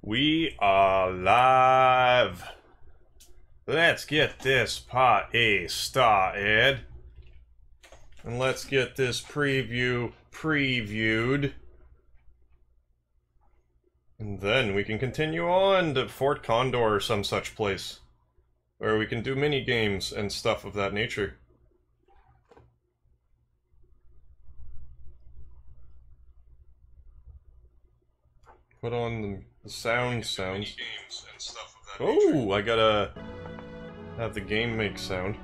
We are live. Let's get this party started. And let's get this preview previewed. And then we can continue on to Fort Condor or some such place, where we can do mini games and stuff of that nature. Put on the sounds. Oh, I gotta have the game make sound.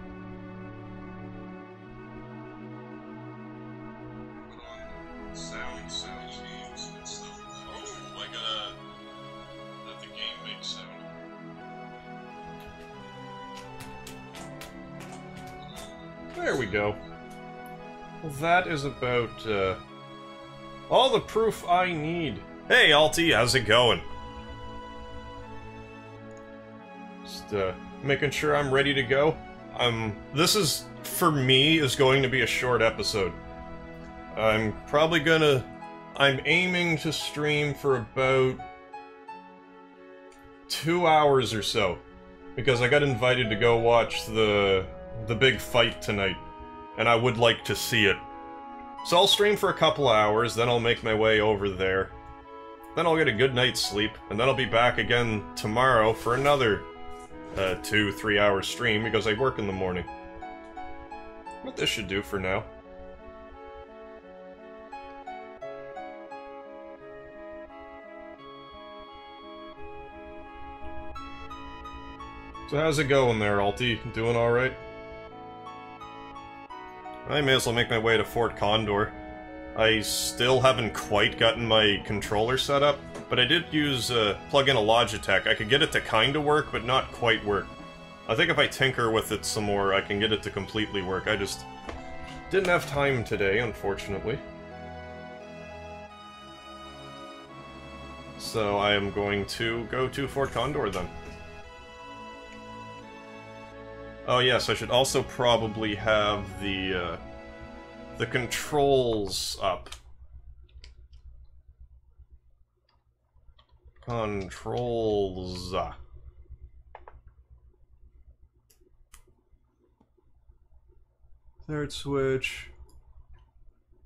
There we go. Well, that is about all the proof I need. Hey, Alti, how's it going? Just making sure I'm ready to go. This is, for me, is going to be a short episode. I'm aiming to stream for about 2 hours or so, because I got invited to go watch the big fight tonight, and I would like to see it. So I'll stream for a couple of hours, then I'll make my way over there. Then I'll get a good night's sleep, and then I'll be back again tomorrow for another 2-3 hour stream, because I work in the morning. What this should do for now. So how's it going there, Alti? Doing alright? I may as well make my way to Fort Condor. I still haven't quite gotten my controller set up, but I did plug in a Logitech. I could get it to kinda work, but not quite work. I think if I tinker with it some more, I can get it to completely work. I just didn't have time today, unfortunately. So I am going to go to Fort Condor then. Oh yes, I should also probably have the controls up. Controls. Third switch.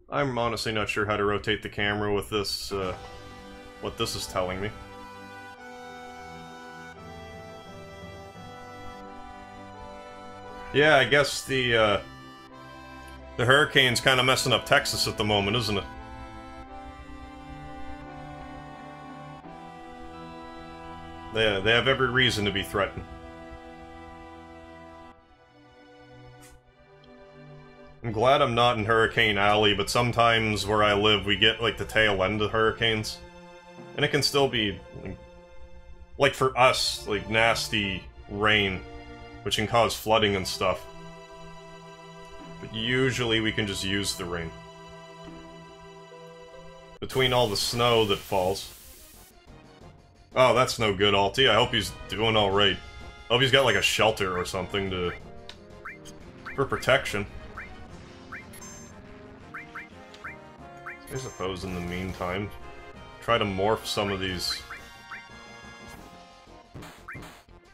I'm honestly not sure how to rotate the camera with this, what this is telling me. Yeah, I guess the hurricane's kind of messing up Texas at the moment, isn't it? They have every reason to be threatened. I'm glad I'm not in Hurricane Alley, but sometimes where I live we get, like, the tail end of hurricanes. And it can still be, like for us, like, nasty rain, which can cause flooding and stuff. But usually we can just use the rain. Between all the snow that falls. Oh, that's no good, Alti. I hope he's doing alright. I hope he's got like a shelter or something for protection. I suppose in the meantime, try to morph some of these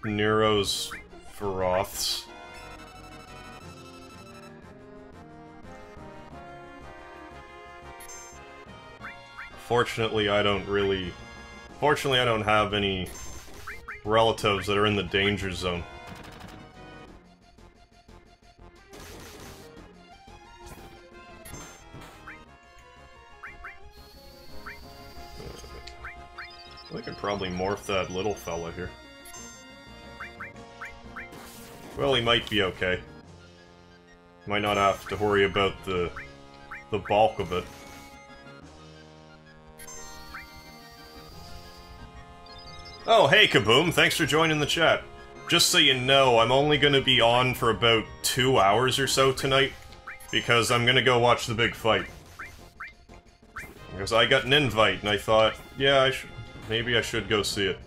Nero's Feroths. Fortunately, I don't have any relatives that are in the danger zone. I could probably morph that little fella here. Well, he might be okay. Might not have to worry about the bulk of it. Oh, hey Kaboom, thanks for joining the chat. Just so you know, I'm only gonna be on for about 2 hours or so tonight, because I'm gonna go watch the big fight. Because I got an invite, and I thought, yeah, maybe I should go see it.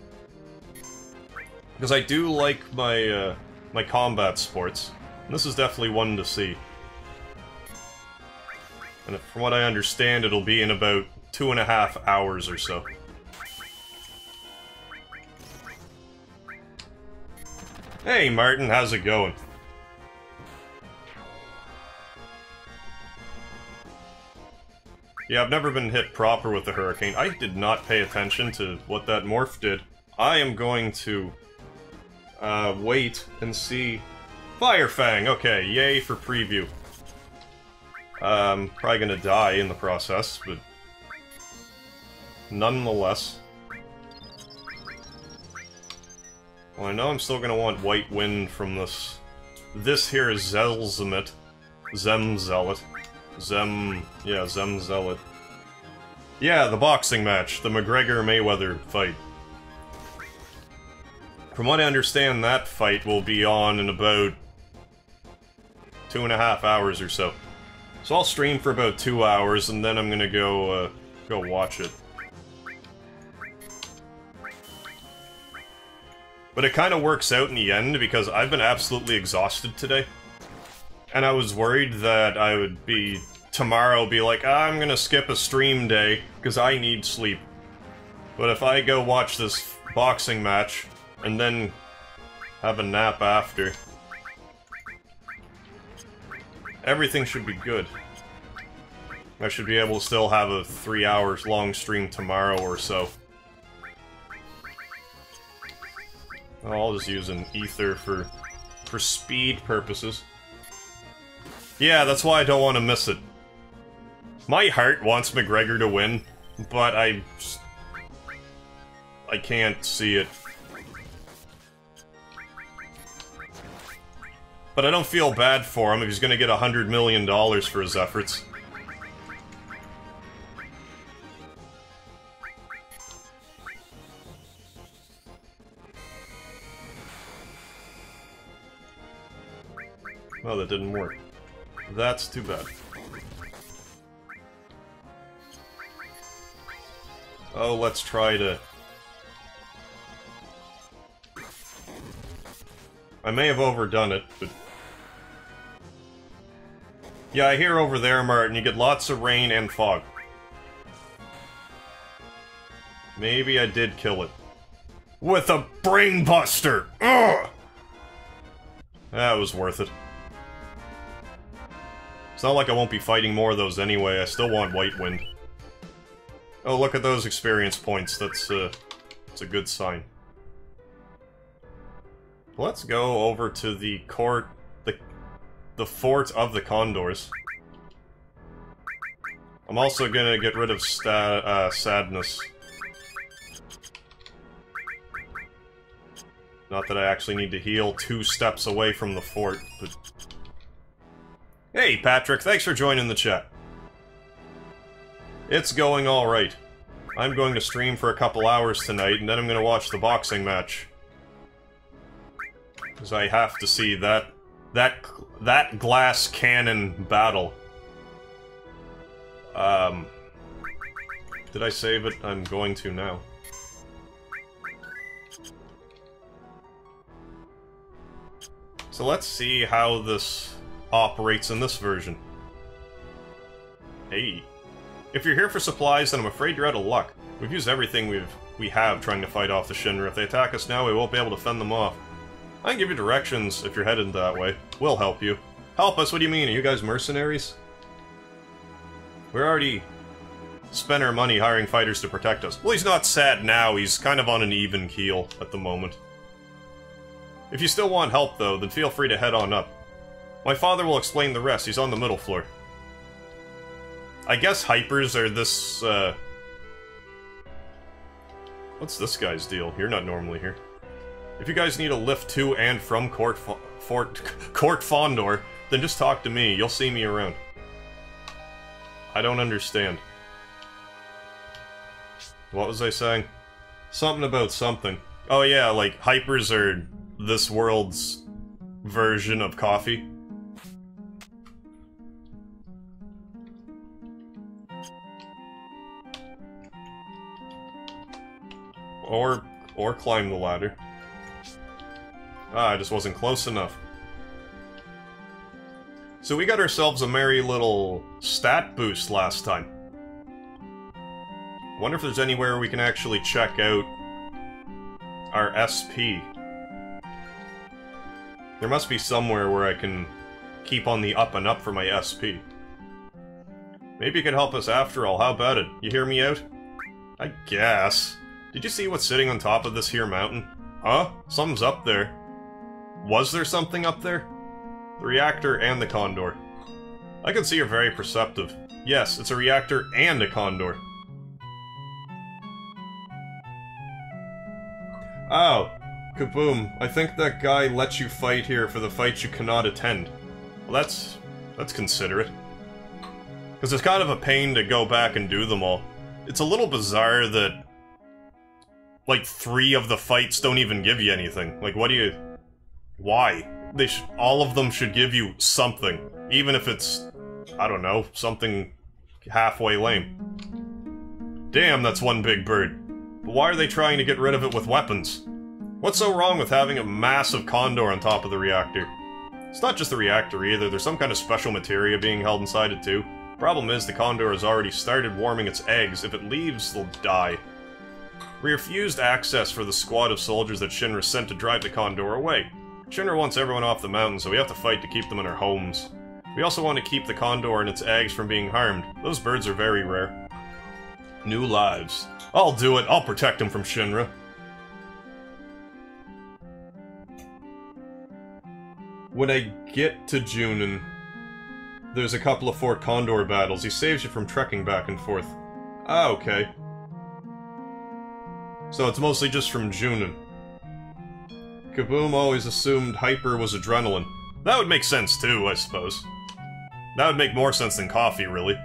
Because I do like my, my combat sports, and this is definitely one to see. And from what I understand, it'll be in about 2.5 hours or so. Hey Martin, how's it going? Yeah, I've never been hit proper with the hurricane. I did not pay attention to what that morph did. I am going to wait and see. Firefang, okay, yay for preview. Probably gonna die in the process, but nonetheless. Well, I know I'm still gonna want White Wind from this. This here is Zelzimit. Zemzealot. Zemzealot. Yeah, the boxing match. The McGregor-Mayweather fight. From what I understand, that fight will be on in about 2.5 hours or so. So I'll stream for about 2 hours, and then I'm gonna go watch it. But it kind of works out in the end, because I've been absolutely exhausted today. And I was worried that I would be... tomorrow be like, I'm gonna skip a stream day, because I need sleep. But if I go watch this boxing match, and then have a nap after, everything should be good. I should be able to still have a 3 hours long stream tomorrow or so. I'll just use an ether for speed purposes. Yeah, that's why I don't want to miss it. My heart wants McGregor to win, but I can't see it. But I don't feel bad for him if he's gonna get $100 million for his efforts. Oh, that didn't work. That's too bad. Oh, let's try to... I may have overdone it, but... Yeah, I hear over there, Martin, you get lots of rain and fog. Maybe I did kill it. With a brain buster! Ugh! That was worth it. It's not like I won't be fighting more of those anyway, I still want White Wind. Oh, look at those experience points, that's a good sign. Let's go over to the the Fort of the Condors. I'm also gonna get rid of sadness. Not that I actually need to heal 2 steps away from the fort, but... Hey, Patrick, thanks for joining the chat. It's going alright. I'm going to stream for a couple hours tonight, and then I'm gonna watch the boxing match. Because I have to see that glass cannon battle. Did I save it? I'm going to now. So let's see how this operates in this version. Hey. If you're here for supplies, then I'm afraid you're out of luck. We've used everything we have trying to fight off the Shinra. If they attack us now, we won't be able to fend them off. I can give you directions if you're headed that way. We'll help you. Help us? What do you mean? Are you guys mercenaries? We're already spent our money hiring fighters to protect us. Well, he's not sad now. He's kind of on an even keel at the moment. If you still want help, though, then feel free to head on up. My father will explain the rest. He's on the middle floor. I guess hypers are this, What's this guy's deal? You're not normally here. If you guys need a lift to and from Fort Condor, then just talk to me. You'll see me around. I don't understand. What was I saying? Something about something. Oh yeah, like, hypers are this world's version of coffee. Or climb the ladder. Ah, I just wasn't close enough. So we got ourselves a merry little stat boost last time. Wonder if there's anywhere we can actually check out our SP. There must be somewhere where I can keep on the up and up for my SP. Maybe you could help us after all, how about it? You hear me out? I guess. Did you see what's sitting on top of this here mountain? Huh? Something's up there. Was there something up there? The reactor and the Condor. I can see you're very perceptive. Yes, it's a reactor and a Condor. Oh, Kaboom, I think that guy lets you fight here for the fights you cannot attend. Well, that's considerate. Because it's kind of a pain to go back and do them all. It's a little bizarre that, like, 3 of the fights don't even give you anything. Like, what do you... Why? All of them should give you something. Even if it's, I don't know, something halfway lame. Damn, that's one big bird. But why are they trying to get rid of it with weapons? What's so wrong with having a massive Condor on top of the reactor? It's not just the reactor either, there's some kind of special materia being held inside it too. Problem is, the Condor has already started warming its eggs. If it leaves, they'll die. We refused access for the squad of soldiers that Shinra sent to drive the Condor away. Shinra wants everyone off the mountain, so we have to fight to keep them in our homes. We also want to keep the Condor and its eggs from being harmed. Those birds are very rare. New lives. I'll do it. I'll protect them from Shinra. When I get to Junon, there's a couple of Fort Condor battles. He saves you from trekking back and forth. Ah, okay. So it's mostly just from Junon. Kaboom always assumed hyper was adrenaline. That would make sense too, I suppose. That would make more sense than coffee, really.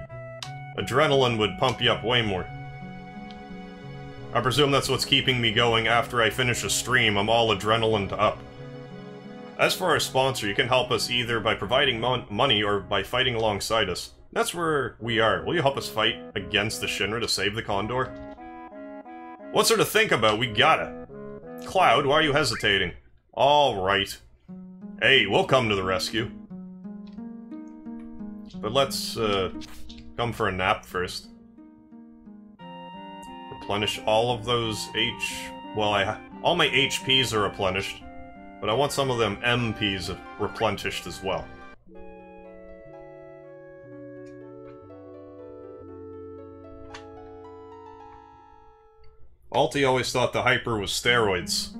Adrenaline would pump you up way more. I presume that's what's keeping me going after I finish a stream. I'm all adrenaline up. As for our sponsor, you can help us either by providing money or by fighting alongside us. That's where we are. Will you help us fight against the Shinra to save the Condor? What's there to think about? We gotta. Cloud, why are you hesitating? Alright. Hey, we'll come to the rescue. But let's, come for a nap first. Replenish all of those Well, all my HPs are replenished. But I want some of them MPs replenished as well. Alti always thought the hyper was steroids.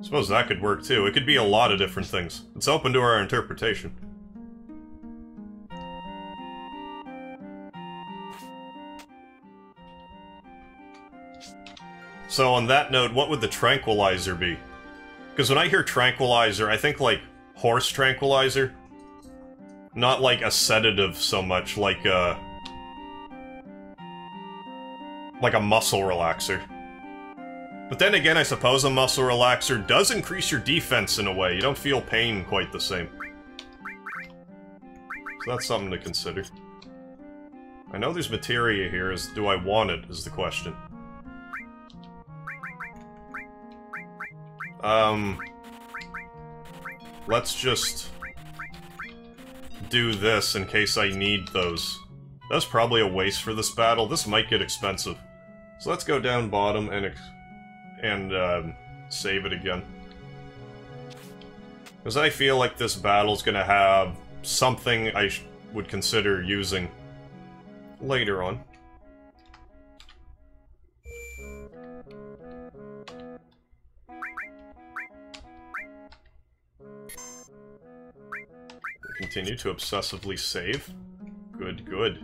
Suppose that could work too. It could be a lot of different things. It's open to our interpretation. So on that note, what would the tranquilizer be? Because when I hear tranquilizer, I think like horse tranquilizer. Not like a sedative so much, like a muscle relaxer. But then again, I suppose a muscle relaxer does increase your defense in a way. You don't feel pain quite the same. So that's something to consider. I know there's materia here, do I want it, is the question. Let's just do this in case I need those. That's probably a waste for this battle. This might get expensive. So let's go down bottom and save it again. Because I feel like this battle's gonna have something I would consider using later on. Continue to obsessively save. Good, good.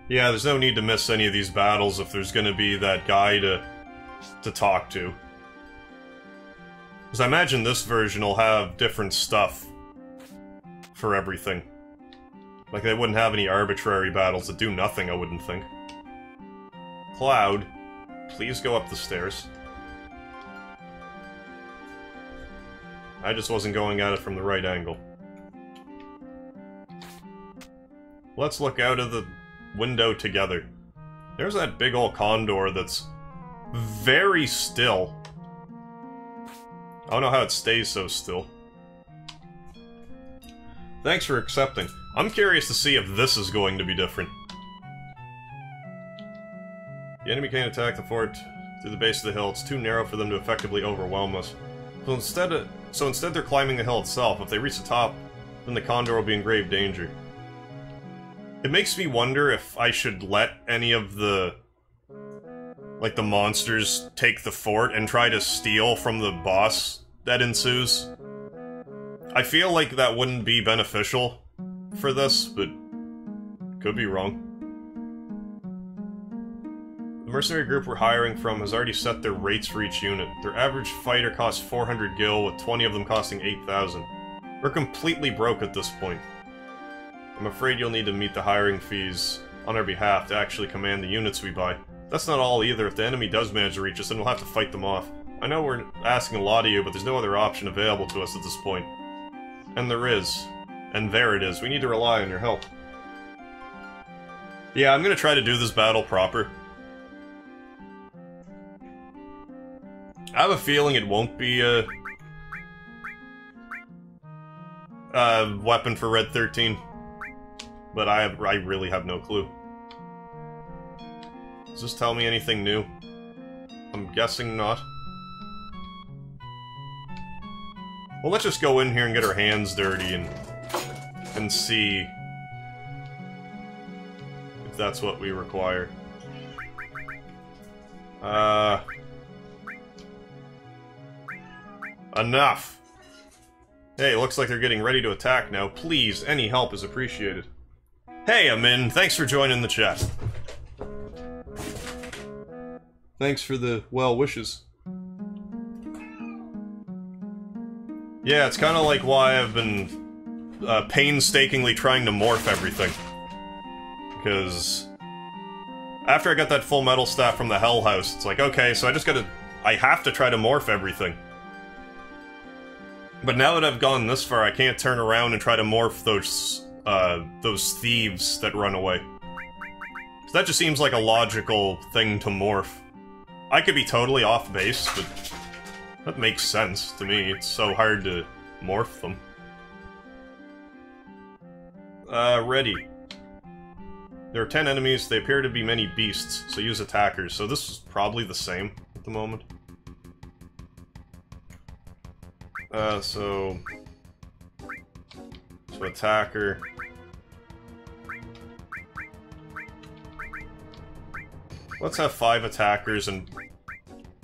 Yeah, there's no need to miss any of these battles if there's gonna be that guy to talk to. Because I imagine this version will have different stuff for everything. Like, they wouldn't have any arbitrary battles that do nothing, I wouldn't think. Cloud, please go up the stairs. I just wasn't going at it from the right angle. Let's look out of the window together. There's that big old Condor that's very still. I don't know how it stays so still. Thanks for accepting. I'm curious to see if this is going to be different. The enemy can't attack the fort through the base of the hill. It's too narrow for them to effectively overwhelm us. So instead they're climbing the hill itself. If they reach the top, then the Condor will be in grave danger. It makes me wonder if I should let any of the... like, the monsters take the fort and try to steal from the boss that ensues. I feel like that wouldn't be beneficial for this, but could be wrong. The mercenary group we're hiring from has already set their rates for each unit. Their average fighter costs 400 gil, with 20 of them costing 8,000. We're completely broke at this point. I'm afraid you'll need to meet the hiring fees on our behalf to actually command the units we buy. That's not all either. If the enemy does manage to reach us, then we'll have to fight them off. I know we're asking a lot of you, but there's no other option available to us at this point. And there is. And there it is. We need to rely on your help. Yeah, I'm gonna try to do this battle proper. I have a feeling it won't be a weapon for Red 13. But I really have no clue. Does this tell me anything new? I'm guessing not. Well, let's just go in here and get our hands dirty and see if that's what we require. Enough! Hey, looks like they're getting ready to attack now. Please, any help is appreciated. Hey, Amin, thanks for joining the chat. Thanks for the well wishes. Yeah, it's kind of like why I've been painstakingly trying to morph everything. Because after I got that full metal staff from the Hell House, it's like, okay, so I have to try to morph everything. But now that I've gone this far, I can't turn around and try to morph those thieves that run away. So that just seems like a logical thing to morph. I could be totally off base, but that makes sense to me. It's so hard to morph them. Ready. There are 10 enemies. They appear to be many beasts, so use attackers. So this is probably the same at the moment. So attacker. Let's have 5 attackers and,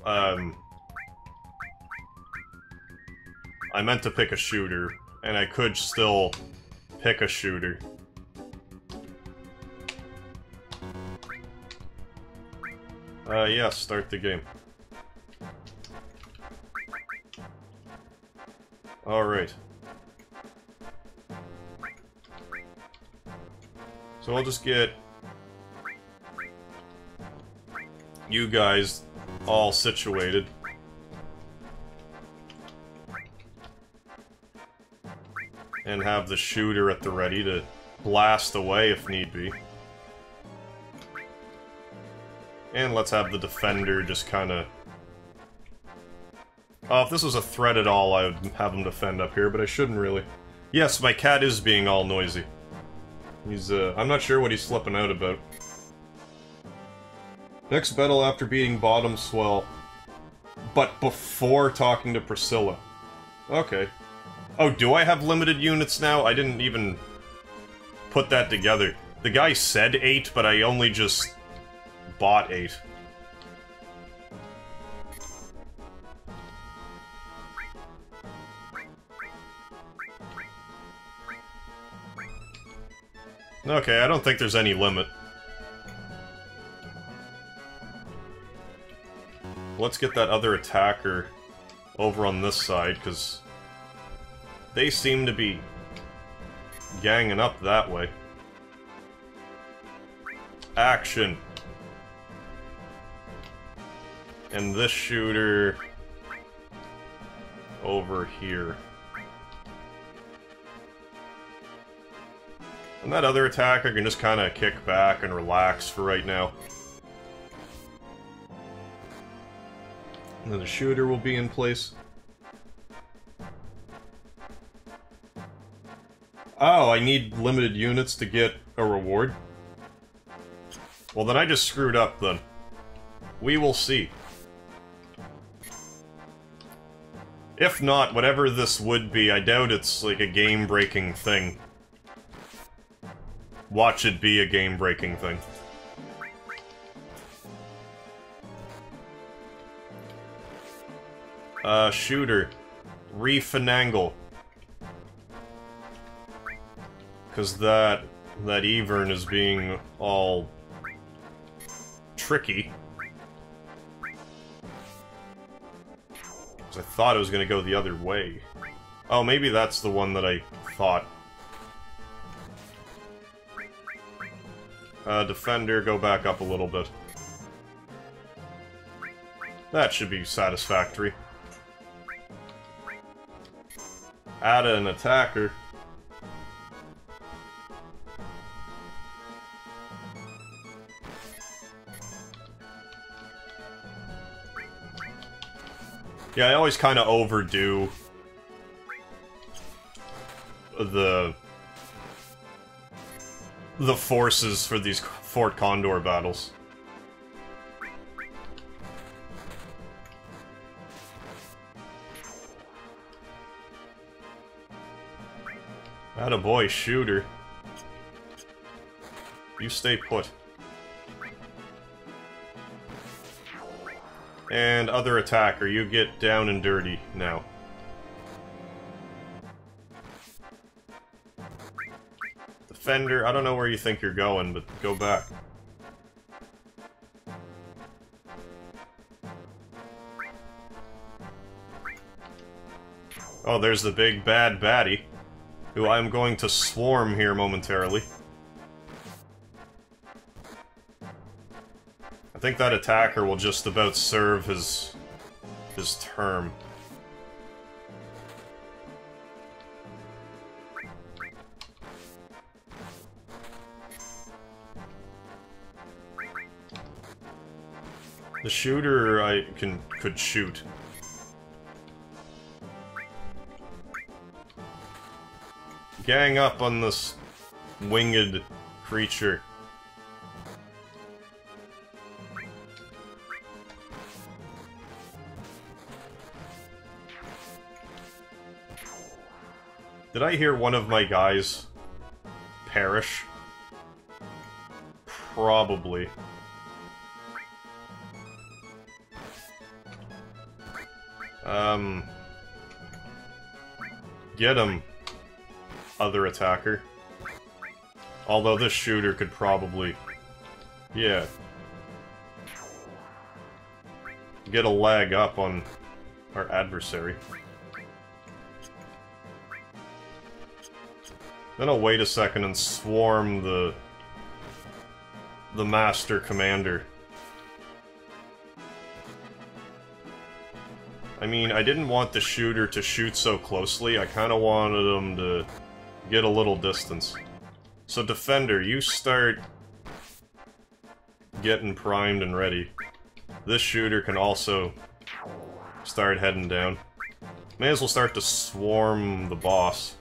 I meant to pick a shooter, and I could still pick a shooter. Yeah, start the game. Alright. So I'll just get you guys all situated. And have the shooter at the ready to blast away if need be. And let's have the defender just kinda... Oh, if this was a threat at all, I would have him defend up here, but I shouldn't really. Yes, my cat is being all noisy. He's, I'm not sure what he's flipping out about. Next battle after beating Bottom Swell. But before talking to Priscilla. Okay. Oh, do I have limited units now? I didn't even put that together. The guy said 8, but I only just bought 8. Okay, I don't think there's any limit. Let's get that other attacker over on this side, because they seem to be ganging up that way. Action! And this shooter over here. And that other attacker can just kind of kick back and relax for right now. And then the shooter will be in place. Oh, I need limited units to get a reward? Well, then I just screwed up, then. We will see. If not, whatever this would be, I doubt it's, like, a game-breaking thing. Watch it be a game-breaking thing. Shooter. Refinangle. Because that Evern is being all tricky. Because I thought it was going to go the other way. Oh, maybe that's the one that I thought. Defender, go back up a little bit. That should be satisfactory. Add an attacker. Yeah, I always kind of overdo the forces for these Fort Condor battles. Attaboy, shooter. You stay put. And other attacker, you get down and dirty now. Defender, I don't know where you think you're going, but go back. Oh, there's the big bad baddie, who I'm going to swarm here momentarily. I think that attacker will just about serve his term. The shooter could shoot. Gang up on this winged creature. Did I hear one of my guys perish? Probably. Get him, other attacker. Although this shooter could probably... Yeah. Get a leg up on our adversary. Then I'll wait a second and swarm the Master Commander. I mean, I didn't want the shooter to shoot so closely, I kinda wanted him to get a little distance. So Defender, you start getting primed and ready. This shooter can also start heading down. May as well start to swarm the boss.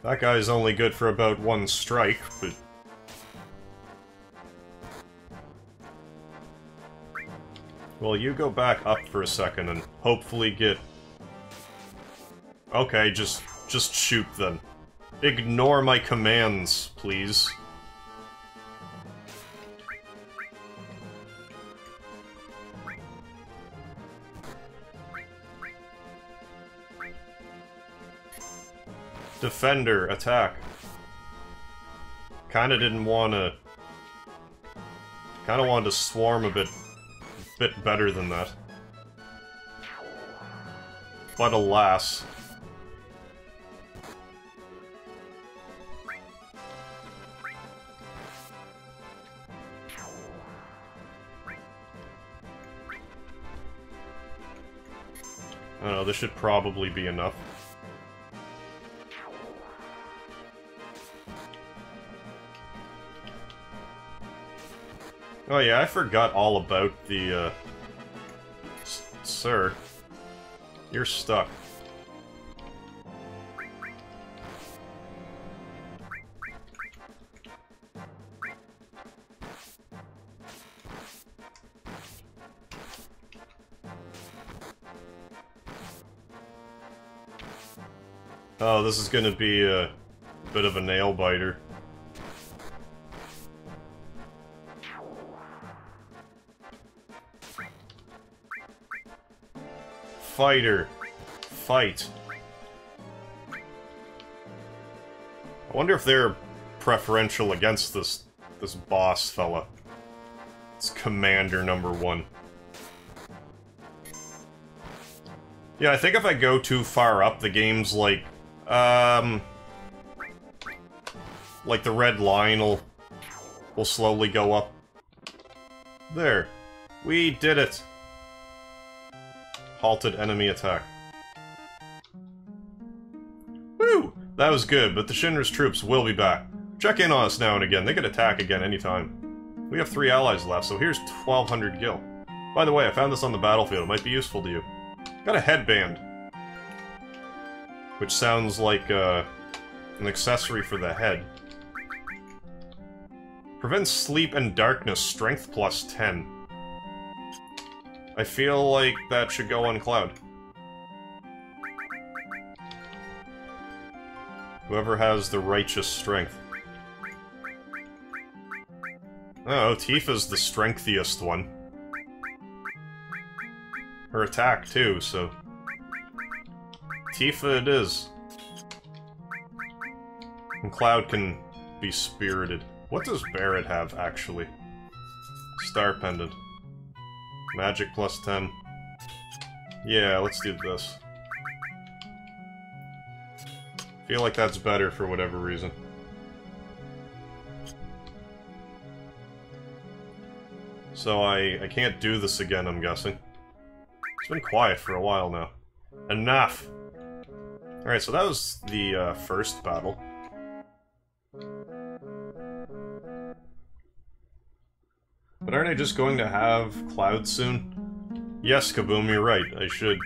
That guy's only good for about one strike, but... Well, you go back up for a second and hopefully get... Okay, just shoot then. Ignore my commands, please. Defender, attack. Kinda didn't wanna... Kinda wanted to swarm a bit better than that. But alas. don't know, this should probably be enough. Oh yeah, I forgot all about the, Sir, you're stuck. Oh, this is gonna be a bit of a nail-biter. Fighter. Fight. I wonder if they're preferential against this boss fella. It's Commander #1. Yeah, I think if I go too far up, the game's like the red line will slowly go up. There. We did it. Halted enemy attack. Woo! That was good, but the Shinra's troops will be back. Check in on us now and again. They could attack again anytime. We have 3 allies left, so here's 1,200 gil. By the way, I found this on the battlefield. It might be useful to you. Got a headband. Which sounds like an accessory for the head. Prevents sleep and darkness, strength +10. I feel like that should go on Cloud. Whoever has the righteous strength. Oh, Tifa's the strengthiest one. Her attack, too, so... Tifa it is. And Cloud can be spirited. What does Barret have, actually? Star Pendant. Magic +10. Yeah, let's do this. Feel like that's better for whatever reason. So I can't do this again, I'm guessing. It's been quiet for a while now. Enough! Alright, so that was the first battle. But aren't I just going to have Cloud soon? Yes, Kaboom, you're right. I should.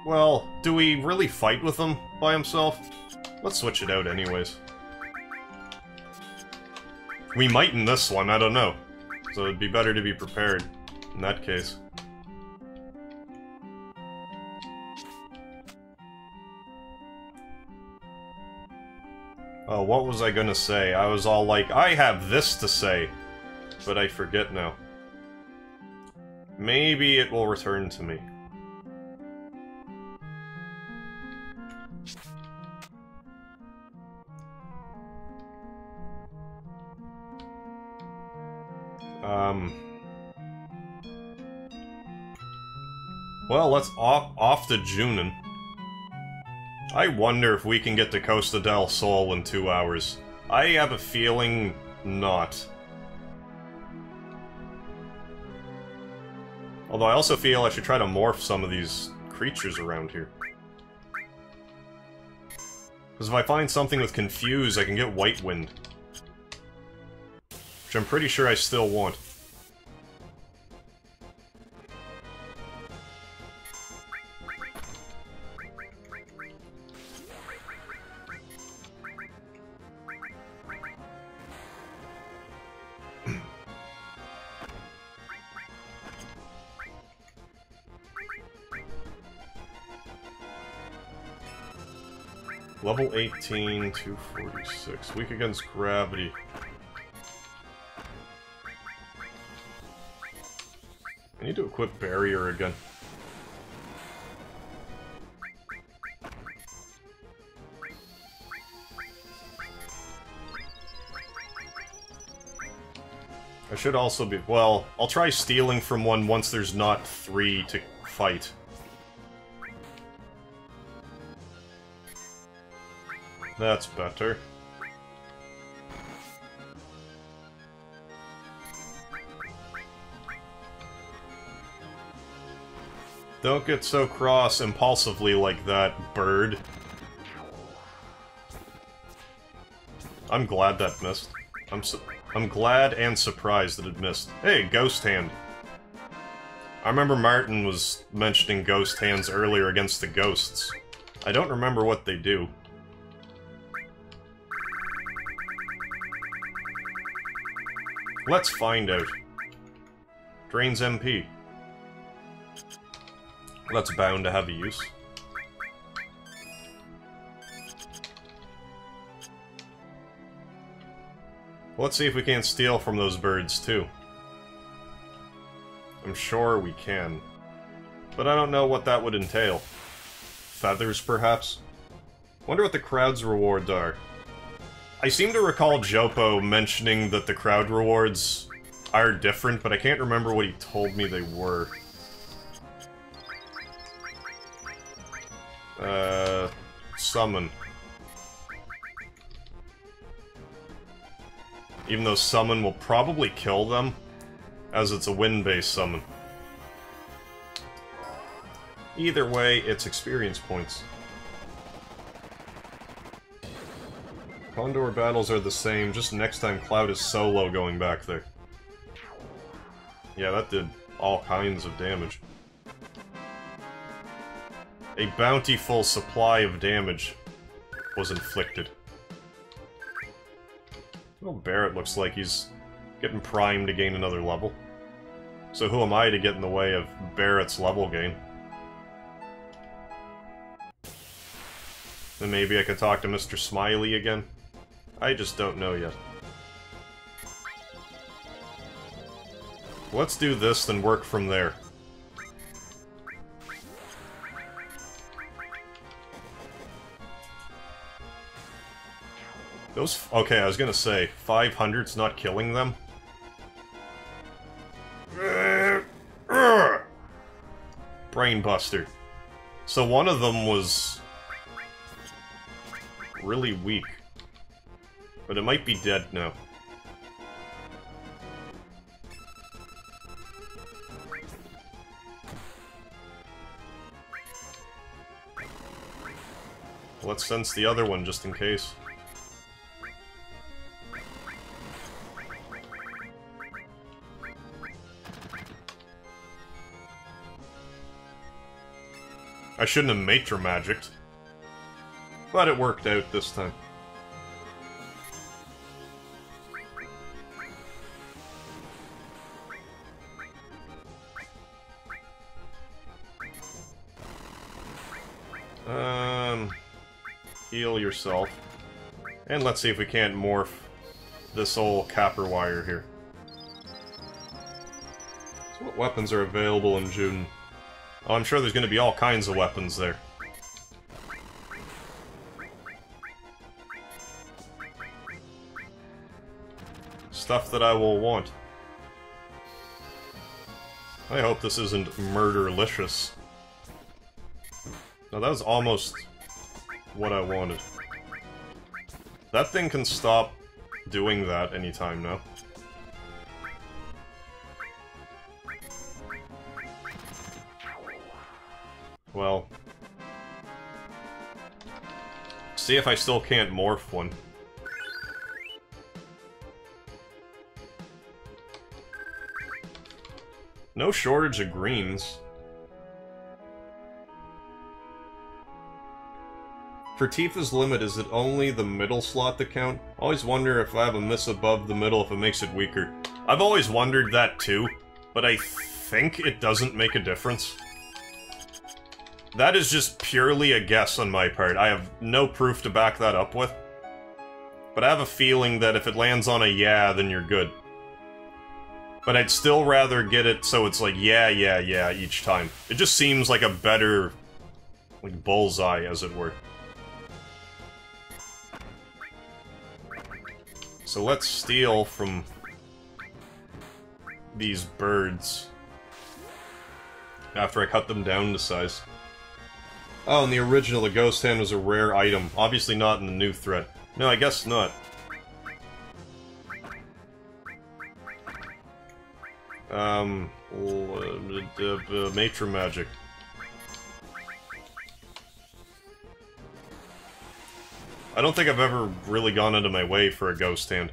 Well, do we really fight with him by himself? Let's switch it out anyways. We might in this one, I don't know. So it'd be better to be prepared in that case. Oh, what was I gonna say? I was all like, I have this to say, but I forget now. Maybe it will return to me. Well, let's off to Junon. I wonder if we can get to Costa del Sol in 2 hours. I have a feeling not. Although I also feel I should try to morph some of these creatures around here. Because if I find something with Confuse, I can get White Wind. Which I'm pretty sure I still want. Level 18, 246. Weak against gravity. I need to equip Barrier again. I should also be... Well, I'll try stealing from one once there's not 3 to fight. That's better. Don't get so cross impulsively like that, bird. I'm glad that missed. I'm glad and surprised that it missed. Hey, Ghost Hand. I remember Martin was mentioning Ghost Hands earlier against the ghosts. I don't remember what they do. Let's find out. Drains MP. That's bound to have a use. Let's see if we can't steal from those birds, too. I'm sure we can. But I don't know what that would entail. Feathers, perhaps? Wonder what the crowd's rewards are. I seem to recall Jopo mentioning that the crowd rewards are different, but I can't remember what he told me they were. Summon. Even though summon will probably kill them, as it's a wind-based summon. Either way, it's experience points. Condor battles are the same, just next time Cloud is solo going back there. Yeah, that did all kinds of damage. A bountiful supply of damage was inflicted. Well, Barrett looks like he's getting primed to gain another level. So who am I to get in the way of Barrett's level gain? Then maybe I could talk to Mr. Smiley again? I just don't know yet. Let's do this, then work from there. Those... okay, I was gonna say, 500's not killing them? Brainbuster. So one of them was... really weak. But it might be dead now. Let's sense the other one just in case. I shouldn't have Matra magicked. But it worked out this time. Heal yourself. And let's see if we can't morph this old copper wire here. So what weapons are available in Junon? Oh, I'm sure there's going to be all kinds of weapons there. Stuff that I will want. I hope this isn't murderlicious. No, that was almost what I wanted. That thing can stop doing that anytime now. Well... see if I still can't morph one. No shortage of greens. For Tifa's limit, is it only the middle slot that count? I always wonder if I have a miss above the middle if it makes it weaker. I've always wondered that too, but I think it doesn't make a difference. That is just purely a guess on my part. I have no proof to back that up with. But I have a feeling that if it lands on a yeah, then you're good. But I'd still rather get it so it's like yeah, yeah, yeah each time. It just seems like a better, like, bullseye, as it were. So let's steal from these birds after I cut them down to size. Oh, in the original, the Ghost Hand was a rare item. Obviously not in the new threat. No, I guess not. Matra magic. I don't think I've ever really gone out of my way for a ghost hand.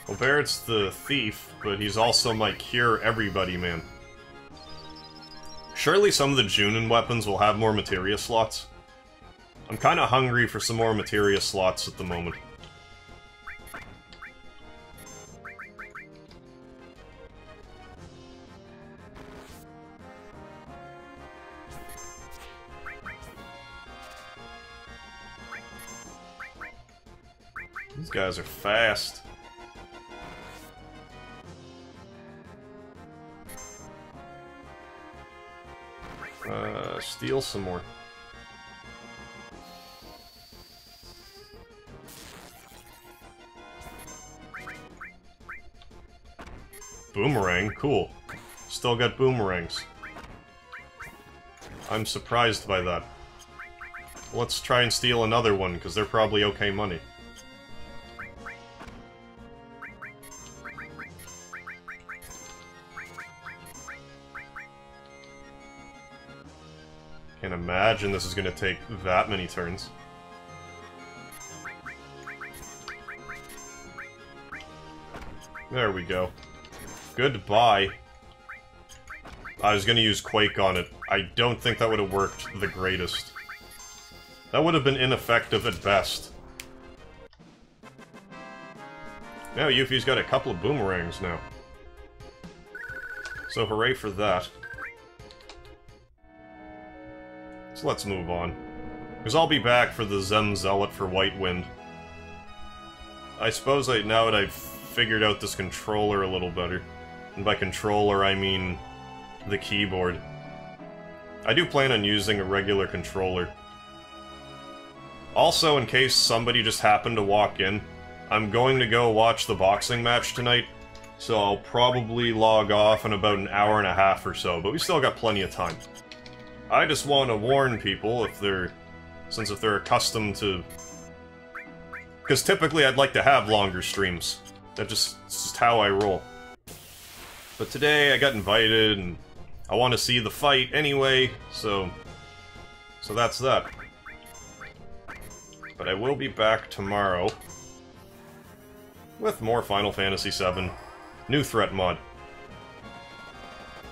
Well, Barrett's the thief, but he's also my cure everybody man. Surely some of the Junon weapons will have more materia slots. I'm kinda hungry for some more materia slots at the moment. These guys are fast. Steal some more. Boomerang? Cool. Still got boomerangs. I'm surprised by that. Let's try and steal another one, because they're probably okay money. Can't imagine this is gonna take that many turns. There we go. Goodbye. I was gonna use Quake on it. I don't think that would have worked the greatest. That would have been ineffective at best. Now Yuffie's got a couple of boomerangs now. So hooray for that. So let's move on. Because I'll be back for the Zem Zealot for White Wind. I suppose now that I've figured out this controller a little better, and by controller I mean the keyboard, I do plan on using a regular controller. Also, in case somebody just happened to walk in, I'm going to go watch the boxing match tonight, so I'll probably log off in about an hour and a half or so, but we still got plenty of time. I just want to warn people if they're accustomed to... Because typically I'd like to have longer streams. That's just how I roll. But today I got invited and I want to see the fight anyway, so that's that. But I will be back tomorrow with more Final Fantasy VII New Threat mod.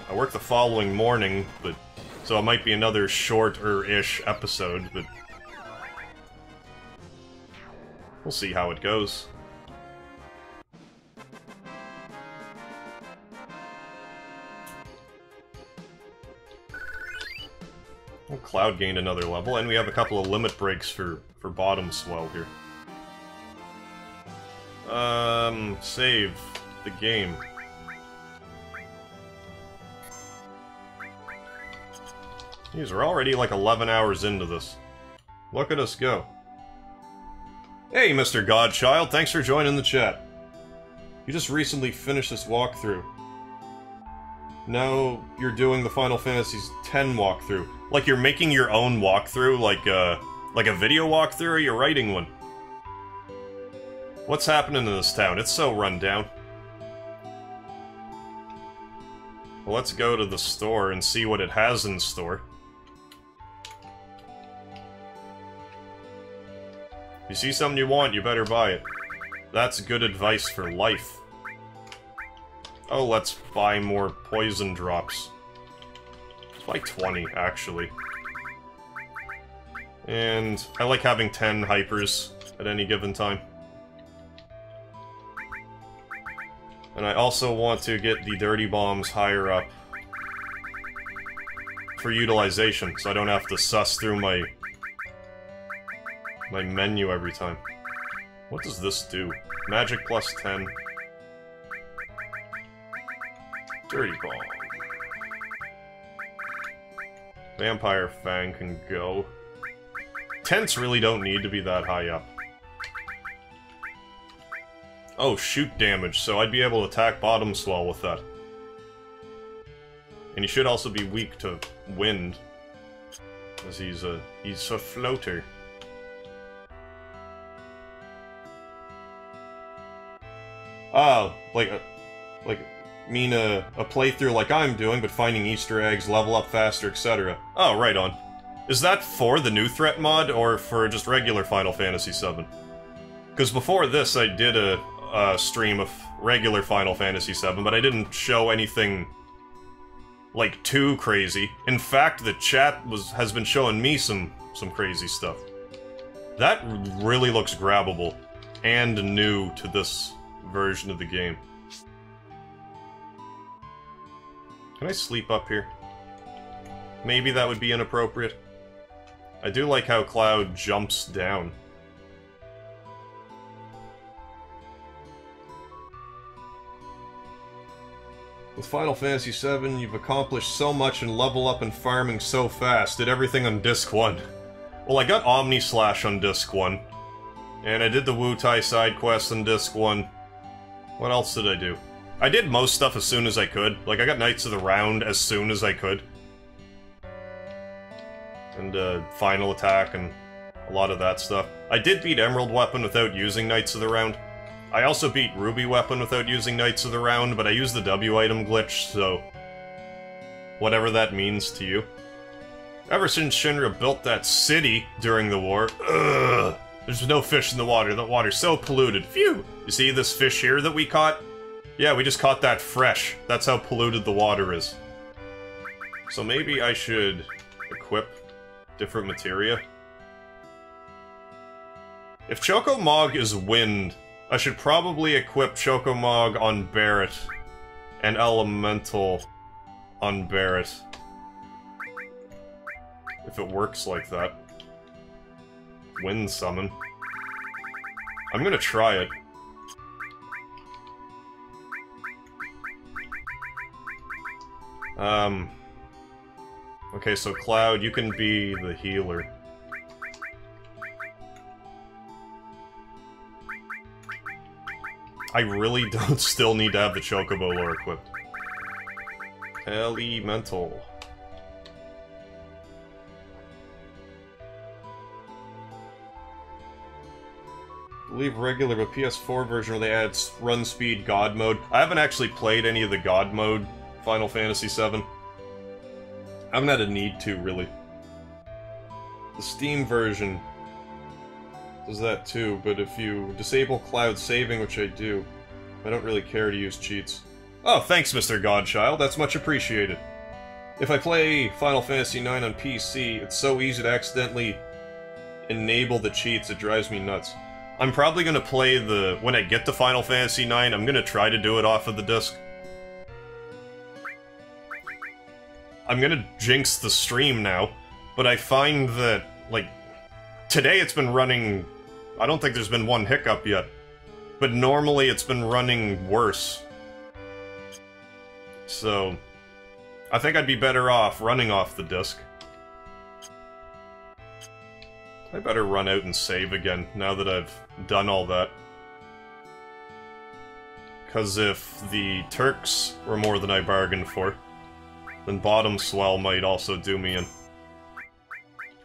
I work the following morning, but so it might be another shorter-ish episode, but we'll see how it goes. Well, Cloud gained another level, and we have a couple of limit breaks for bottom swell here. Save the game. Jeez, we're already like 11 hours into this. Look at us go. Hey, Mr. Godchild, thanks for joining the chat. You just recently finished this walkthrough. Now you're doing the Final Fantasy X walkthrough. Like you're making your own walkthrough, like a video walkthrough, or you're writing one? What's happening in this town? It's so run down. Well, let's go to the store and see what it has in store. If you see something you want, you better buy it. That's good advice for life. Oh, let's buy more poison drops. Let's buy 20, actually. And I like having 10 hypers at any given time. And I also want to get the dirty bombs higher up for utilization, so I don't have to suss through my menu every time. What does this do? Magic plus 10. Dirty bomb. Vampire Fang can go. Tents really don't need to be that high up. Oh, shoot damage, so I'd be able to attack bottom swell with that. And he should also be weak to wind, as he's a floater. Oh, like mean a playthrough like I'm doing, but finding Easter eggs, level up faster, etc. Oh, right on. Is that for the new threat mod, or for just regular Final Fantasy VII? Because before this, I did a stream of regular Final Fantasy VII, but I didn't show anything, like, too crazy. In fact, the chat has been showing me some crazy stuff. That really looks grabbable, and new to this version of the game. Can I sleep up here? Maybe that would be inappropriate. I do like how Cloud jumps down. With Final Fantasy VII, you've accomplished so much and level up and farming so fast. Did everything on Disc 1. Well, I got Omni Slash on Disc 1. And I did the Wu-Tai side quest on Disc 1. What else did I do? I did most stuff as soon as I could. Like, I got Knights of the Round as soon as I could. And, Final Attack and a lot of that stuff. I did beat Emerald Weapon without using Knights of the Round. I also beat Ruby Weapon without using Knights of the Round, but I used the W item glitch, so... whatever that means to you. Ever since Shinra built that city during the war, ugh, there's no fish in the water. The water's so polluted. Phew! You see this fish here that we caught? Yeah, we just caught that fresh. That's how polluted the water is. So maybe I should equip different materia. If Choco-Mog is wind, I should probably equip Choco-Mog on Barret and Elemental on Barret. If it works like that. Wind summon. I'm gonna try it. Okay, so Cloud, you can be the healer. I really don't still need to have the Chocobo lore equipped. Elemental. I believe regular, but PS4 version where they add run speed God mode. I haven't actually played any of the God mode Final Fantasy VII. I haven't had a need to, really. The Steam version does that too, but if you disable cloud saving, which I do, I don't really care to use cheats. Oh, thanks, Mr. Godchild, that's much appreciated. If I play Final Fantasy IX on PC, it's so easy to accidentally enable the cheats, it drives me nuts. I'm probably gonna play when I get to Final Fantasy IX, I'm gonna try to do it off of the disc. I'm gonna jinx the stream now, but I find that, like, today it's been running... I don't think there's been one hiccup yet, but normally it's been running worse. So, I think I'd be better off running off the disc. I better run out and save again, now that I've done all that. Because if the Turks were more than I bargained for, then Bottom Swell might also do me in.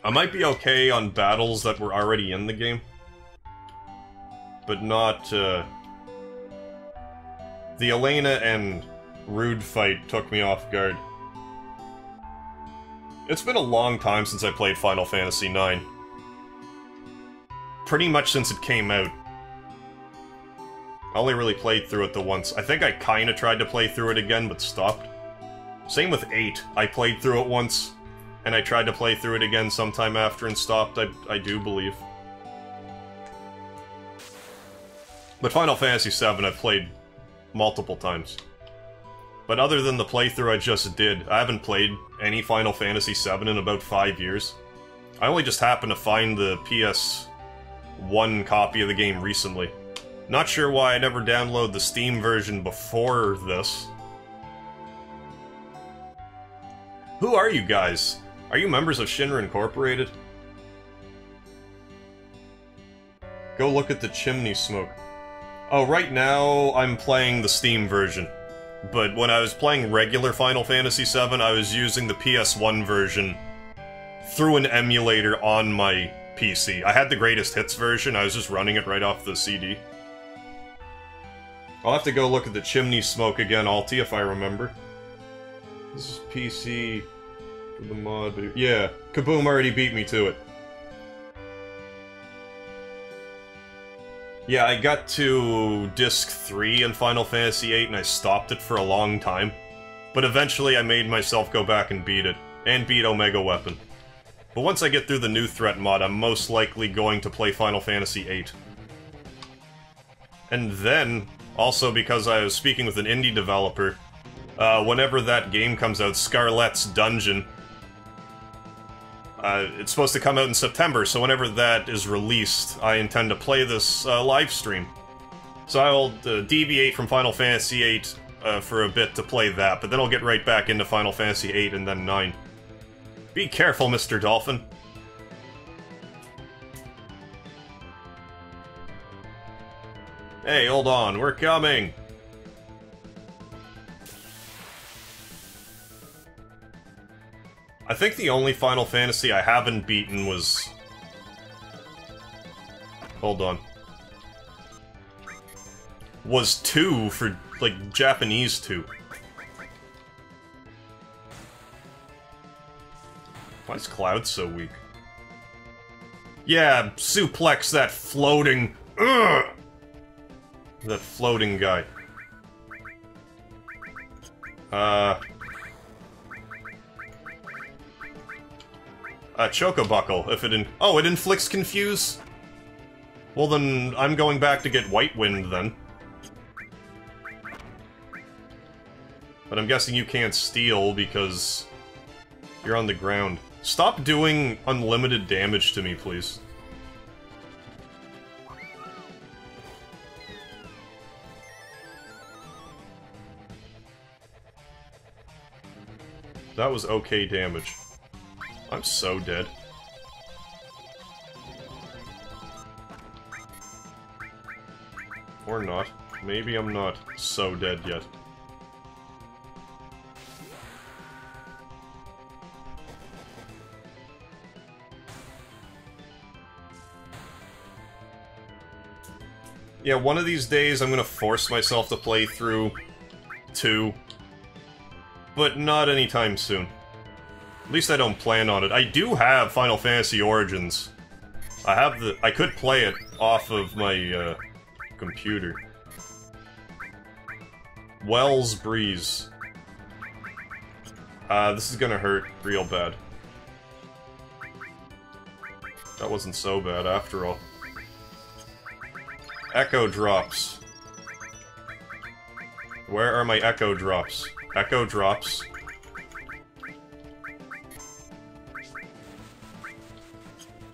I might be okay on battles that were already in the game, but not, the Elena and Rude fight took me off guard. It's been a long time since I played Final Fantasy IX. Pretty much since it came out. I only really played through it the once. I think I kinda tried to play through it again, but stopped. Same with 8. I played through it once, and I tried to play through it again sometime after and stopped, I do believe. But Final Fantasy VII I've played multiple times. But other than the playthrough I just did, I haven't played any Final Fantasy VII in about 5 years. I only just happened to find the PS1 copy of the game recently. Not sure why I never downloaded the Steam version before this. Who are you guys? Are you members of Shinra Incorporated? Go look at the chimney smoke. Oh, right now I'm playing the Steam version. but when I was playing regular Final Fantasy VII, I was using the PS1 version through an emulator on my PC. I had the Greatest Hits version, I was just running it right off the CD. I'll have to go look at the chimney smoke again, Alti, if I remember. This is PC for the mod. Yeah, Kaboom already beat me to it. Yeah, I got to Disc 3 in Final Fantasy VIII and I stopped it for a long time. But eventually I made myself go back and beat it. And beat Omega Weapon. But once I get through the New Threat mod, I'm most likely going to play Final Fantasy VIII. And then, also because I was speaking with an indie developer, whenever that game comes out, Scarlet's Dungeon, it's supposed to come out in September, so whenever that is released, I intend to play this live stream. So I'll deviate from Final Fantasy VIII for a bit to play that, but then I'll get right back into Final Fantasy VIII and then 9. Be careful, Mr. Dolphin. Hey, hold on, we're coming! I think the only Final Fantasy I haven't beaten was... Hold on. Was 2 for, like, Japanese 2. Why is Cloud so weak? Yeah, suplex that floating... Ugh! That floating guy. Chocobuckle, if it oh, it inflicts Confuse? Well then, I'm going back to get White Wind, then. But I'm guessing you can't steal, because... you're on the ground. Stop doing unlimited damage to me, please. That was okay damage. I'm so dead. Or not. Maybe I'm not so dead yet. Yeah, one of these days I'm gonna force myself to play through 2. But not anytime soon. At least I don't plan on it. I do have Final Fantasy Origins. I could play it off of my, computer. Wells Breeze. This is gonna hurt real bad. That wasn't so bad after all. Echo Drops. Where are my Echo Drops? Echo Drops.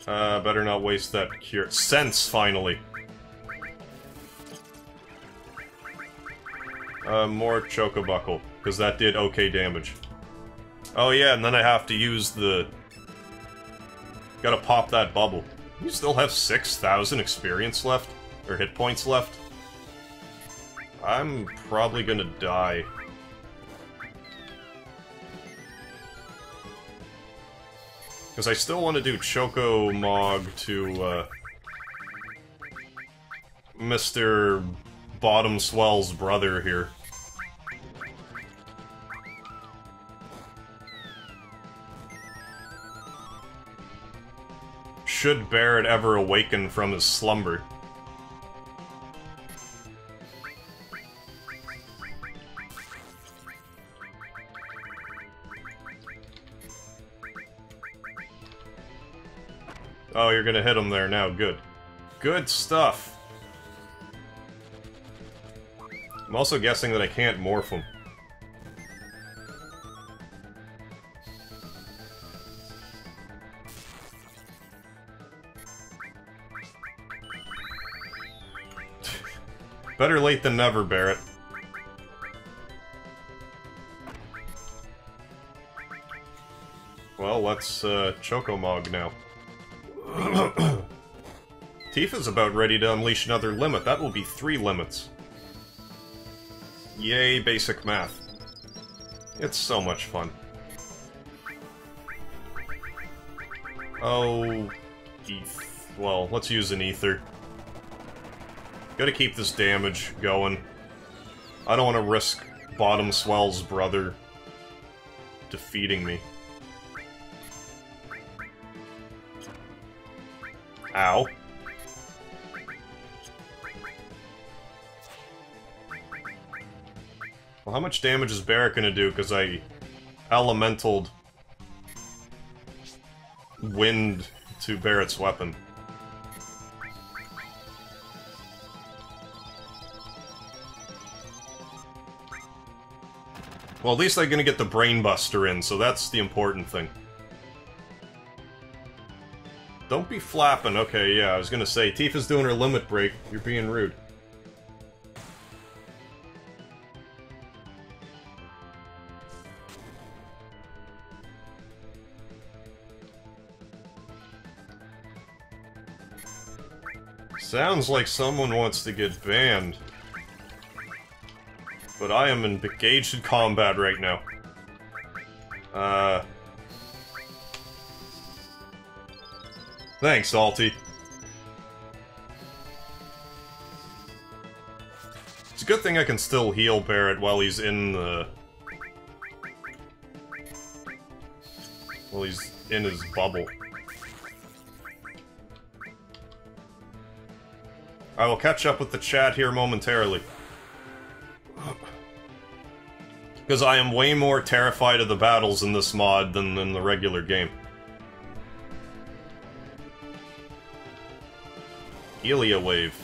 Better not waste that cure. Sense, finally! More Chocobuckle, because that did okay damage. Oh yeah, and then I have to use the... Gotta pop that bubble. You still have 6,000 experience left? Or hit points left? I'm probably gonna die. Because I still want to do Choco Mog to, Mr. Bottom Swell's brother here. Should Barret ever awaken from his slumber. Oh, you're gonna hit him there now, good. Good stuff! I'm also guessing that I can't morph him. Better late than never, Barret. Well, let's, Chocomog now. Tifa's about ready to unleash another limit. That will be 3 limits. Yay, basic math. It's so much fun. Oh... Well, let's use an ether. Gotta keep this damage going. I don't want to risk Bottom Swell's brother defeating me. Ow. Well, how much damage is Barret gonna do? Because I elementaled wind to Barret's weapon. Well, at least I'm gonna get the Brainbuster in, so that's the important thing. Don't be flapping. Okay, yeah, I was gonna say, Tifa's doing her limit break. You're being rude. Sounds like someone wants to get banned. But I am engaged in combat right now. Thanks, Alti. It's a good thing I can still heal Barret while he's in the... while he's in his bubble. I will catch up with the chat here momentarily. Because I am way more terrified of the battles in this mod than in the regular game. Helia Wave.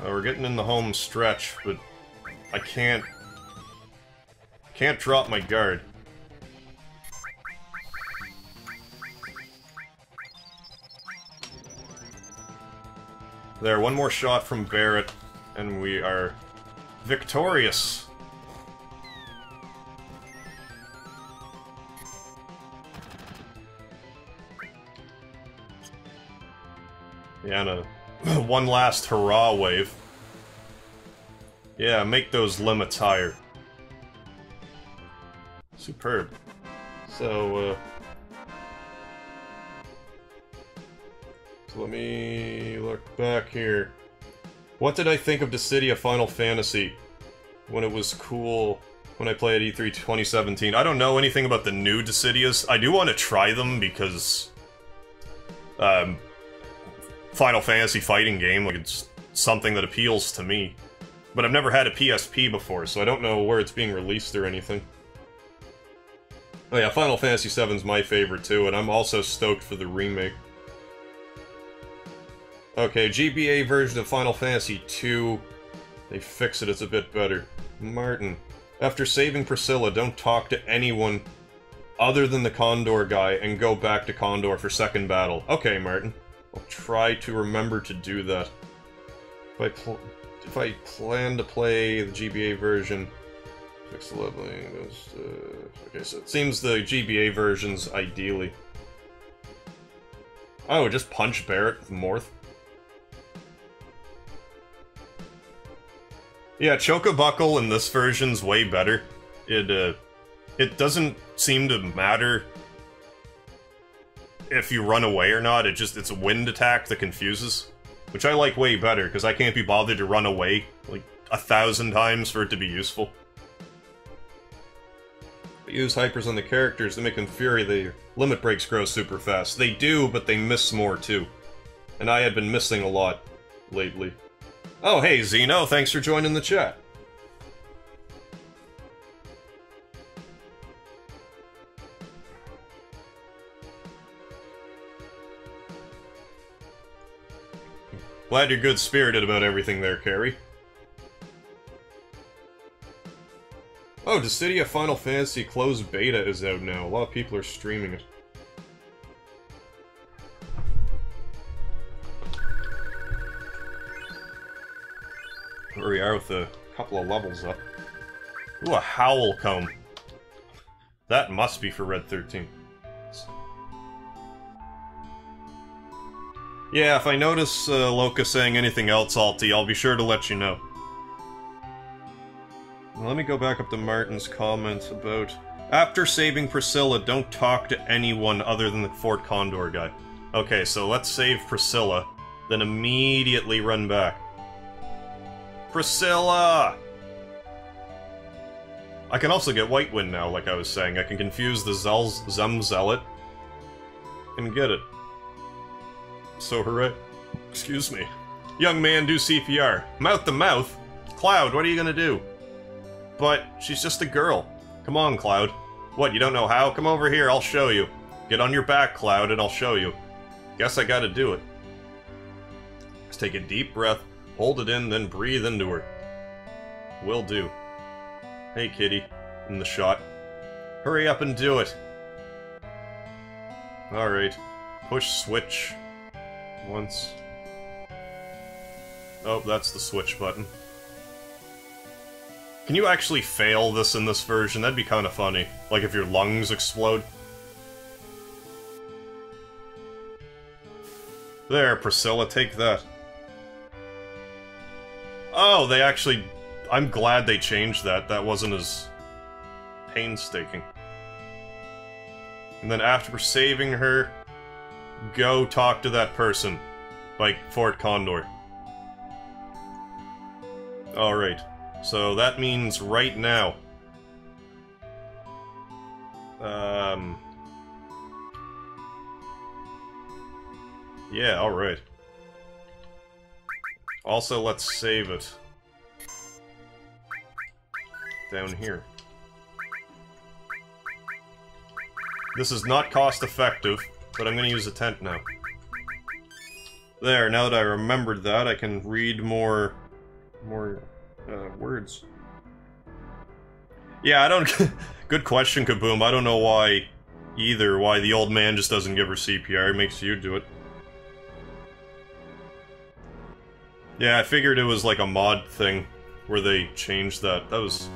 We're getting in the home stretch, but I can't drop my guard. There, one more shot from Barret, and we are victorious. Yeah, and a one last hurrah wave. Yeah, make those limits higher. Superb. So let me look back here. What did I think of Dissidia Final Fantasy when it was cool when I played E3 2017? I don't know anything about the new Dissidias. I do want to try them because Final Fantasy fighting game, like, it's something that appeals to me. But I've never had a PSP before, so I don't know where it's being released or anything. Oh yeah, Final Fantasy VII's my favorite too, and I'm also stoked for the remake. Okay, GBA version of Final Fantasy II. They fix it, it's a bit better. Martin. After saving Priscilla, don't talk to anyone other than the Condor guy and go back to Condor for second battle. Okay, Martin. I'll try to remember to do that. If I plan to play the GBA version, fix the leveling. Okay, so it seems the GBA version's ideally. Oh, just punch Barret with Morth. Yeah, Chocobuckle in this version's way better. It doesn't seem to matter if you run away or not, it's a wind attack that confuses. Which I like way better, because I can't be bothered to run away, like, 1,000 times for it to be useful. They use hypers on the characters to make them fury, the limit breaks grow super fast. They do, but they miss more too. And I had been missing a lot lately. Oh hey Zeno, thanks for joining the chat. Glad you're good-spirited about everything there, Carrie. Oh, Dissidia Final Fantasy closed beta is out now. A lot of people are streaming it. Here we are with a couple of levels up. Ooh, a Howl Comb. That must be for Red 13. Yeah, if I notice Loka saying anything else salty, I'll be sure to let you know. Let me go back up to Martin's comment about... After saving Priscilla, don't talk to anyone other than the Fort Condor guy. Okay, so let's save Priscilla, then immediately run back. Priscilla! I can also get White Wind now, like I was saying. I can confuse the Zem Zealot and get it. So hooray. Excuse me. Young man, do CPR. Mouth to mouth? Cloud, what are you gonna do? But she's just a girl. Come on, Cloud. What, you don't know how? Come over here, I'll show you. Get on your back, Cloud, and I'll show you. Guess I gotta do it. Just take a deep breath, hold it in, then breathe into her. Will do. Hey, kitty. In the shot. Hurry up and do it. Alright. Push switch. Once. Oh, that's the switch button. Can you actually fail this in this version? That'd be kind of funny. Like if your lungs explode. There, Priscilla, take that. Oh, they actually... I'm glad they changed that. That wasn't as painstaking. And then after saving her, go talk to that person. Like Fort Condor. Alright. So that means right now. Yeah, alright. Also, let's save it. Down here. This is not cost-effective, but I'm gonna use a tent now. There, now that I remembered that, I can read more words. Yeah, I don't... Good question, Kaboom. I don't know why either, why the old man just doesn't give her CPR. It makes you do it. Yeah, I figured it was like a mod thing where they changed that. That was...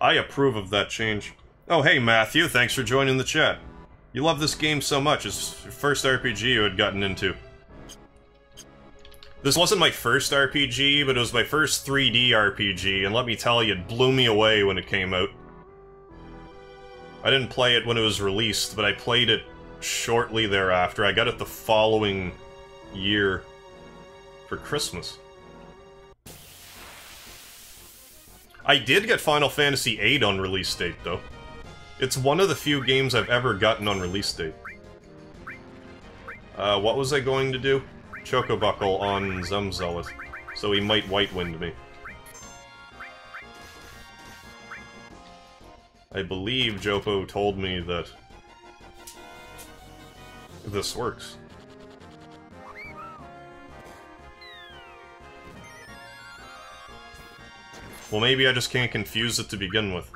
I approve of that change. Oh, hey, Matthew. Thanks for joining the chat. You love this game so much. It's your first RPG you had gotten into. This wasn't my first RPG, but it was my first 3D RPG, and let me tell you, it blew me away when it came out. I didn't play it when it was released, but I played it shortly thereafter. I got it the following year for Christmas. I did get Final Fantasy VIII on release date, though. It's one of the few games I've ever gotten on release date. What was I going to do? Chocobuckle on Zemzealot, so he might White Wind me. I believe Jopo told me that this works. Well, maybe I just can't confuse it to begin with.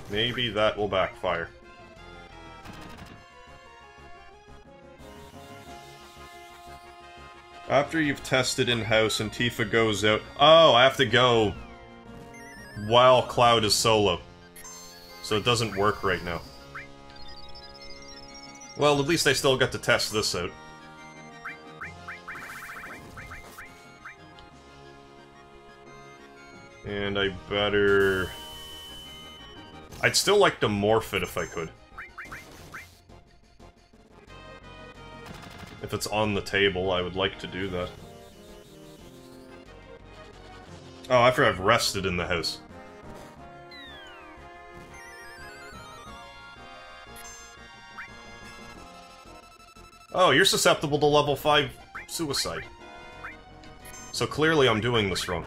Maybe that will backfire. After you've tested in-house and Tifa goes out... Oh, I have to go while Cloud is solo. So it doesn't work right now. Well, at least I still got to test this out. And I better... I'd still like to morph it if I could. If it's on the table, I would like to do that. Oh, after I've rested in the house. Oh, you're susceptible to level 5 suicide. So clearly I'm doing this wrong.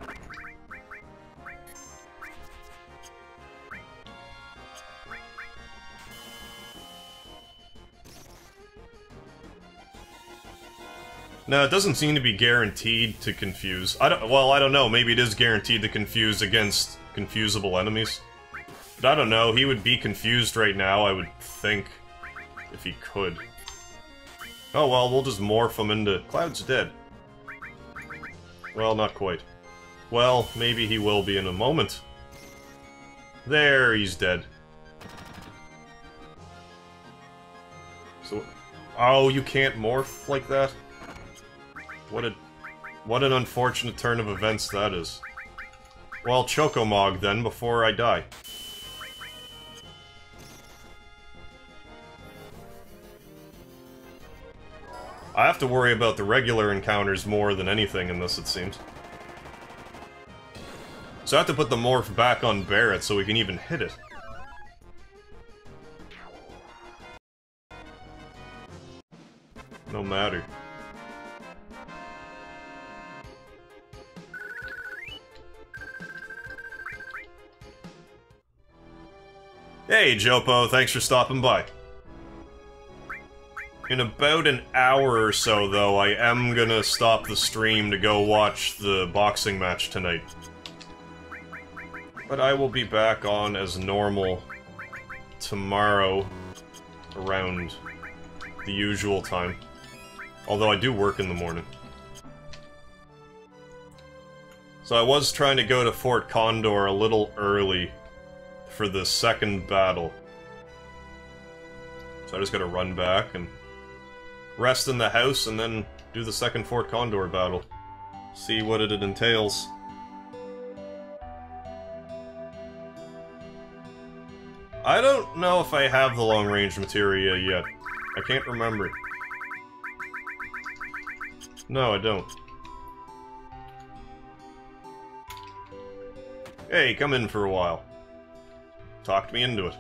No, it doesn't seem to be guaranteed to confuse. Well, I don't know, maybe it is guaranteed to confuse against confusable enemies. But I don't know, he would be confused right now, I would think, if he could. Oh well, we'll just morph him into... Cloud's dead. Well, not quite. Well, maybe he will be in a moment. There, he's dead. Oh, you can't morph like that? What an unfortunate turn of events that is. Well, Chocomog then, before I die. I have to worry about the regular encounters more than anything in this, it seems. So I have to put the morph back on Barret so we can even hit it. No matter. Hey, Jopo, thanks for stopping by. In about an hour or so, though, I am gonna stop the stream to go watch the boxing match tonight. But I will be back on as normal tomorrow around the usual time. Although I do work in the morning. So I was trying to go to Fort Condor a little early for the second battle. So I just gotta run back and rest in the house and then do the second Fort Condor battle. See what it entails. I don't know if I have the long-range materia yet. I can't remember. No, I don't. Hey, come in for a while. Talked me into it.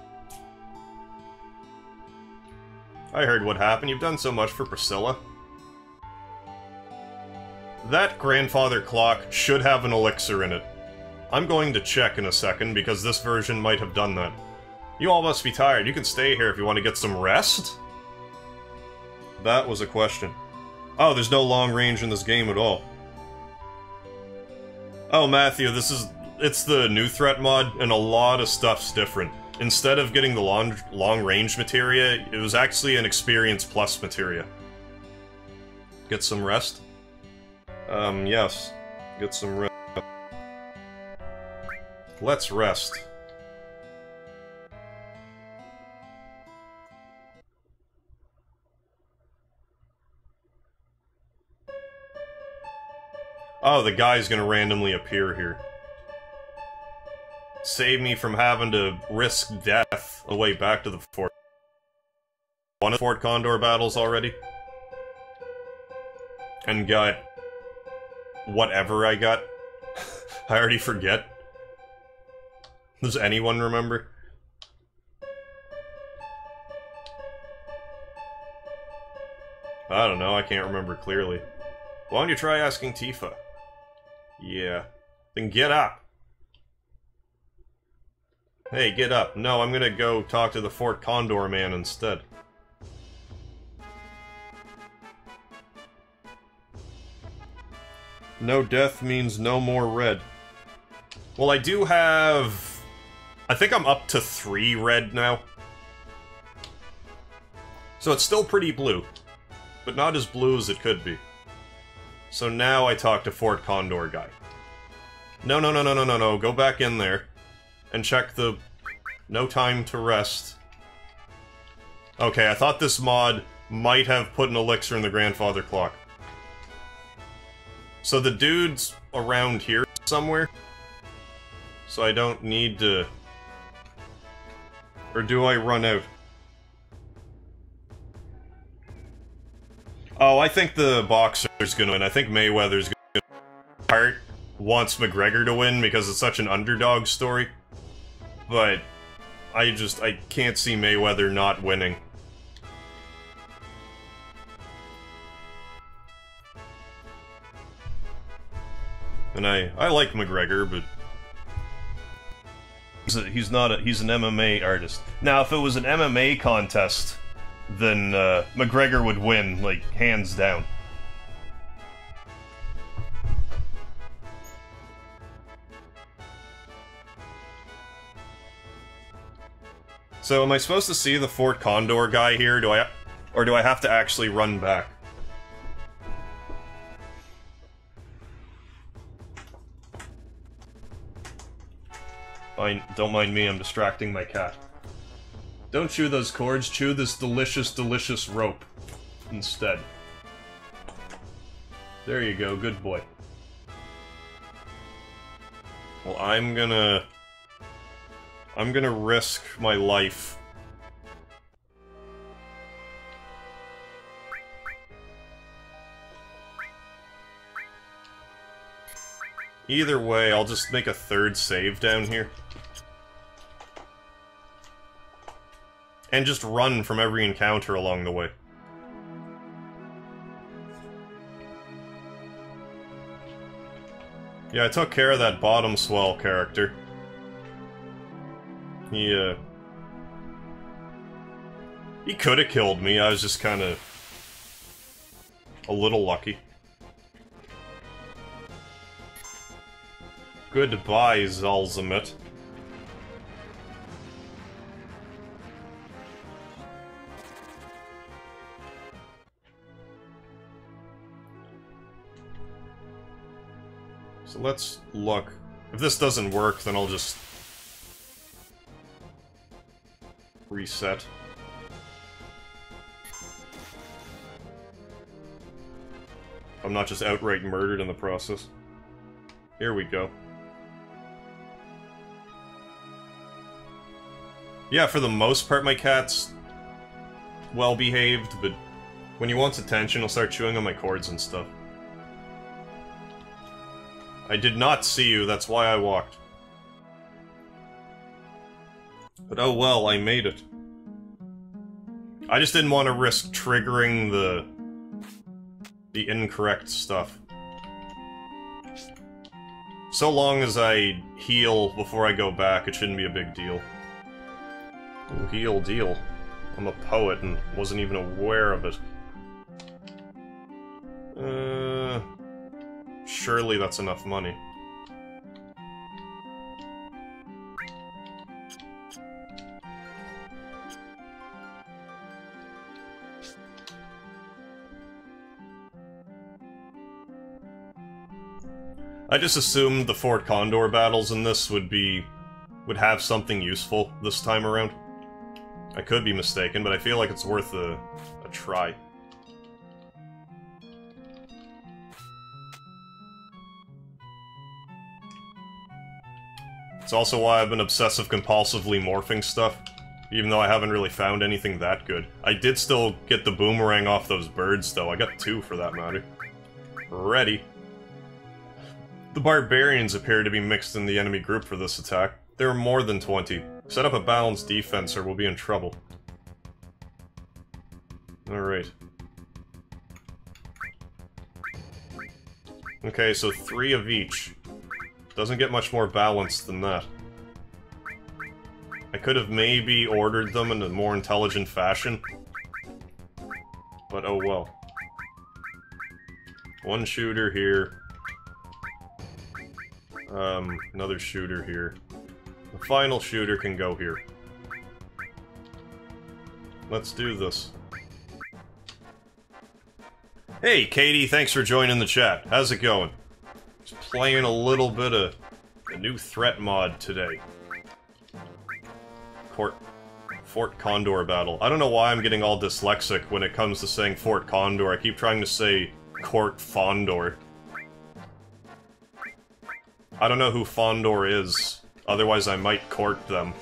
I heard what happened. You've done so much for Priscilla. That grandfather clock should have an elixir in it. I'm going to check in a second, because this version might have done that. You all must be tired. You can stay here if you want to get some rest? That was a question. Oh, there's no long range in this game at all. Oh, Matthew, it's the new threat mod, and a lot of stuff's different. Instead of getting the long range materia, it was actually an experience plus materia. Get some rest? Yes. Get some rest. Let's rest. Oh, the guy's gonna randomly appear here. Save me from having to risk death on the way back to the fort. One of the Fort Condor battles already. And got whatever I got. I already forget. Does anyone remember? I don't know, I can't remember clearly. Why don't you try asking Tifa? Yeah. Then get up! Hey, get up. No, I'm gonna go talk to the Fort Condor man instead. No death means no more red. Well, I do have... I think I'm up to 3 red now. So it's still pretty blue. But not as blue as it could be. So now I talk to Fort Condor guy. No, go back in there. And check the... no time to rest. Okay, I thought this mod might have put an elixir in the grandfather clock. So the dude's around here somewhere. So I don't need to... Or do I run out? Oh, I think the boxer's gonna win. I think Mayweather's gonna win. Hart wants McGregor to win because it's such an underdog story. But I can't see Mayweather not winning. And I like McGregor, but he's an MMA artist. Now, if it was an MMA contest, then McGregor would win, like, hands down. So, am I supposed to see the Fort Condor guy here? Or do I have to actually run back? Fine, don't mind me, I'm distracting my cat. Don't chew those cords, chew this delicious, delicious rope. instead. There you go, good boy. Well, I'm gonna risk my life. Either way, I'll just make a third save down here. And just run from every encounter along the way. Yeah, I took care of that bottom swell character. He could have killed me, I was just kinda a little lucky. Goodbye, Zalzamit. So let's look. If this doesn't work, then I'll just reset. I'm not just outright murdered in the process. Here we go. Yeah, for the most part, my cat's well-behaved, but when he wants attention, he'll start chewing on my cords and stuff. I did not see you, that's why I walked. But oh well, I made it. I just didn't want to risk triggering the incorrect stuff. So long as I heal before I go back, it shouldn't be a big deal. Ooh, heal deal. I'm a poet and wasn't even aware of it. Surely that's enough money. I just assumed the Fort Condor battles in this would have something useful this time around. I could be mistaken, but I feel like it's worth a try. It's also why I've been obsessive-compulsively morphing stuff, even though I haven't really found anything that good. I did still get the boomerang off those birds, though. I got 2 for that matter. Ready. The barbarians appear to be mixed in the enemy group for this attack. There are more than 20. Set up a balanced defense or we'll be in trouble. Alright. Okay, so 3 of each. Doesn't get much more balanced than that. I could have maybe ordered them in a more intelligent fashion. But oh well. 1 shooter here. Another shooter here. The final shooter can go here. Let's do this. Hey, Katie, thanks for joining the chat. How's it going? Just playing a little bit of a new threat mod today. Fort Condor battle. I don't know why I'm getting all dyslexic when it comes to saying Fort Condor. I keep trying to say Court Fondor. I don't know who Fondor is. Otherwise, I might court them.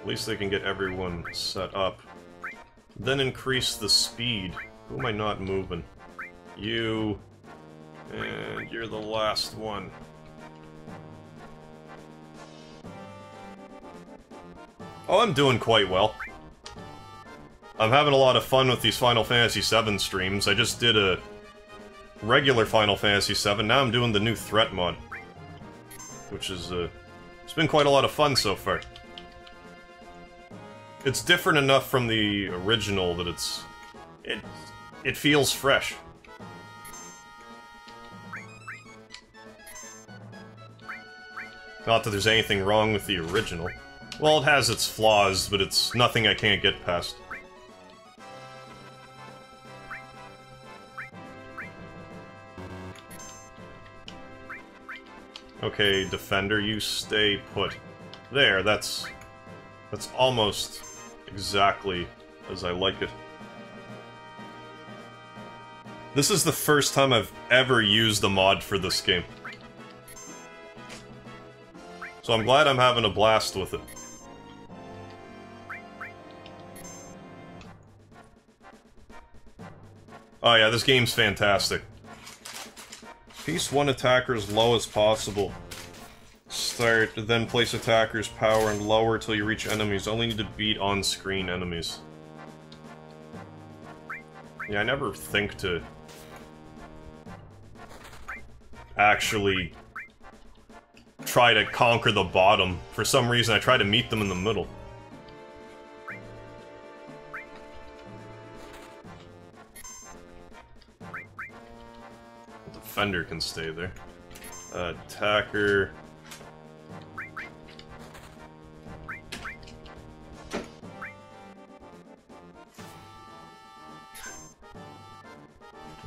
At least they can get everyone set up. Then increase the speed. Who am I not moving? You... And you're the last one. Oh, I'm doing quite well. I'm having a lot of fun with these Final Fantasy VII streams. I just did a regular Final Fantasy VII, now I'm doing the new threat mod. Which is, it's been quite a lot of fun so far. It's different enough from the original that it feels fresh. Not that there's anything wrong with the original. Well, it has its flaws, but it's nothing I can't get past. Okay, Defender, you stay put. There, that's That's almost exactly as I like it. This is the first time I've ever used a mod for this game. So I'm glad I'm having a blast with it. Oh yeah, this game's fantastic. Piece one attacker as low as possible. Start, then place attacker's power and lower till you reach enemies. Only need to beat on-screen enemies. Yeah, I never think to actually try to conquer the bottom. For some reason, I try to meet them in the middle. The defender can stay there. Attacker...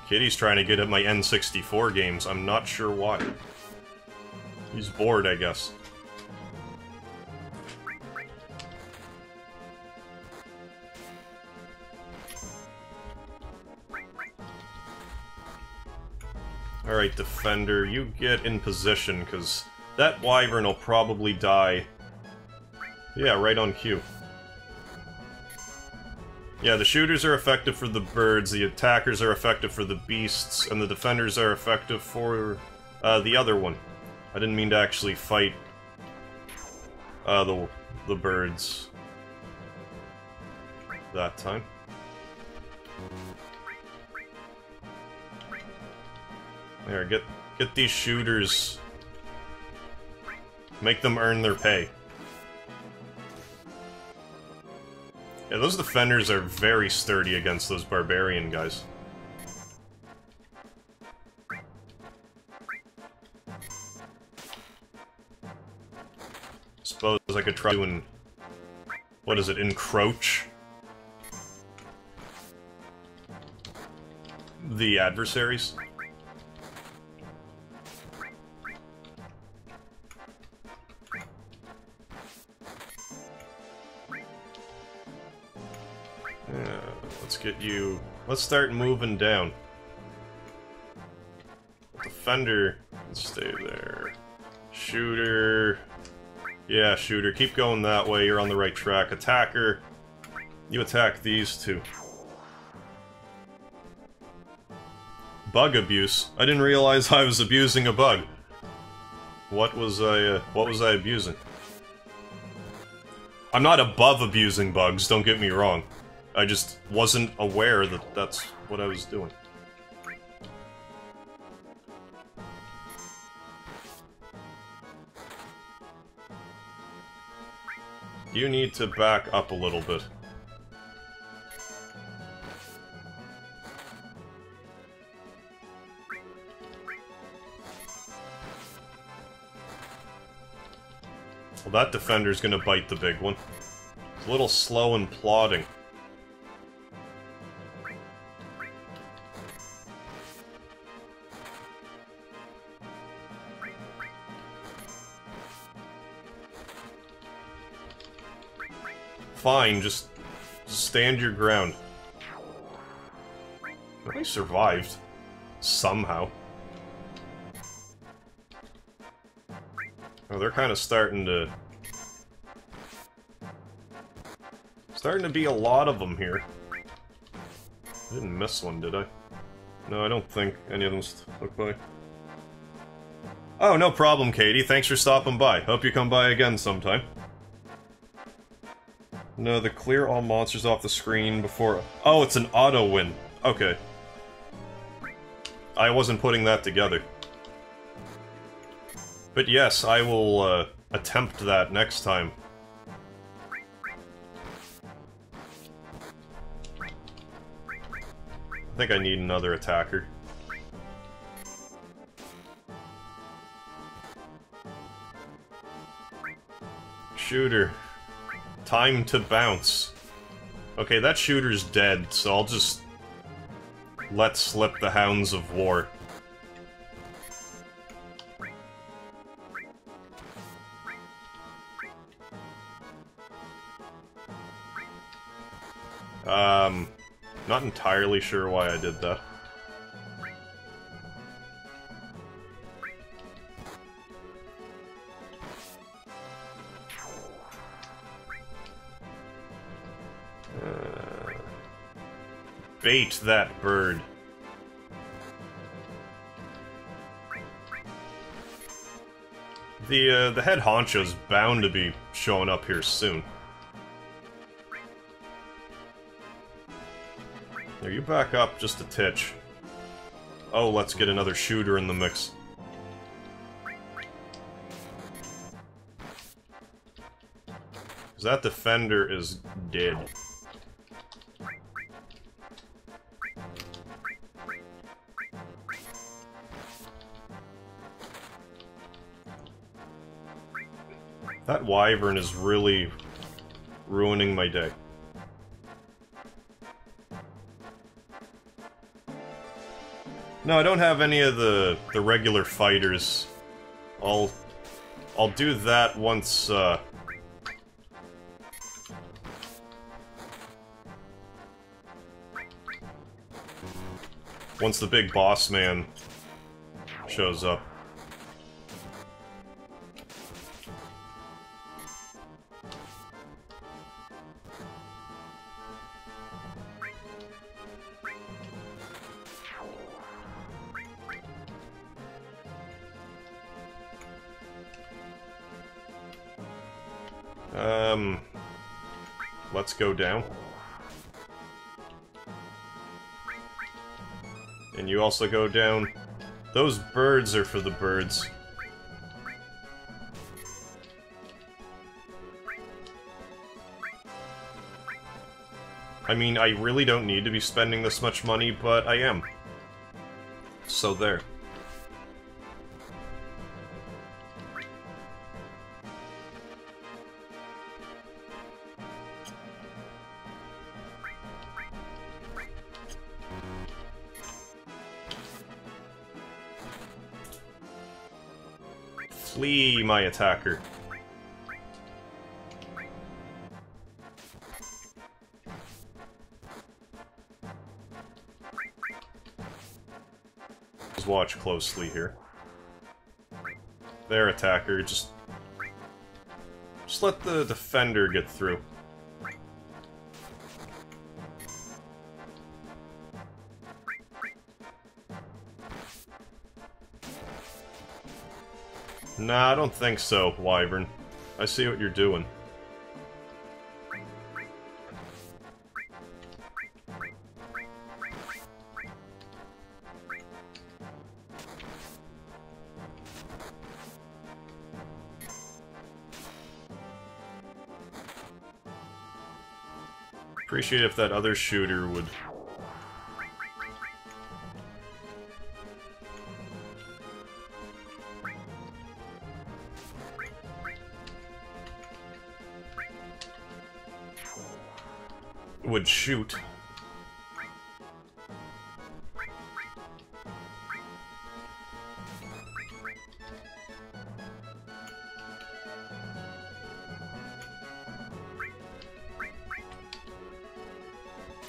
Kitty's trying to get at my N64 games. I'm not sure why. He's bored, I guess. Alright, defender, you get in position, because that wyvern will probably die. Yeah, right on cue. Yeah, the shooters are effective for the birds, the attackers are effective for the beasts, and the defenders are effective for the other one. I didn't mean to actually fight the birds that time. There, get these shooters. Make them earn their pay. Yeah, those defenders are very sturdy against those barbarian guys. Suppose I could try doing... what is it, encroach? The adversaries? Let's get you... let's start moving down. Defender, stay there. Shooter... yeah, shooter, keep going that way, you're on the right track. Attacker, you attack these two. Bug abuse. I didn't realize I was abusing a bug. What was I abusing? I'm not above abusing bugs, don't get me wrong. I just wasn't aware that that's what I was doing. You need to back up a little bit. Well, that defender's gonna bite the big one. It's a little slow and plodding. Fine, just stand your ground. I survived. Somehow. Oh, they're kind of starting to be a lot of them here. I didn't miss one, did I? No, I don't think any of them stuck by. Oh, no problem, Katie. Thanks for stopping by. Hope you come by again sometime. No, the clear all monsters off the screen before... oh, it's an auto win. Okay. I wasn't putting that together. But yes, I will attempt that next time. I think I need another attacker. Shooter. Time to bounce. Okay, that shooter's dead, so I'll just let slip the Hounds of War. Not entirely sure why I did that. Bait that bird. The head honcho's bound to be showing up here soon. There, you back up just a titch. Oh, let's get another shooter in the mix. Because that defender is dead. That wyvern is really ruining my day. No, I don't have any of the regular fighters. I'll do that once once the big boss man shows up. Let's go down. And you also go down. Those birds are for the birds. I mean, I really don't need to be spending this much money, but I am. So there. Flee, my attacker. Just watch closely here. Their attacker, just let the defender get through. Nah, I don't think so, Wyvern. I see what you're doing. Appreciate if that other shooter would shoot.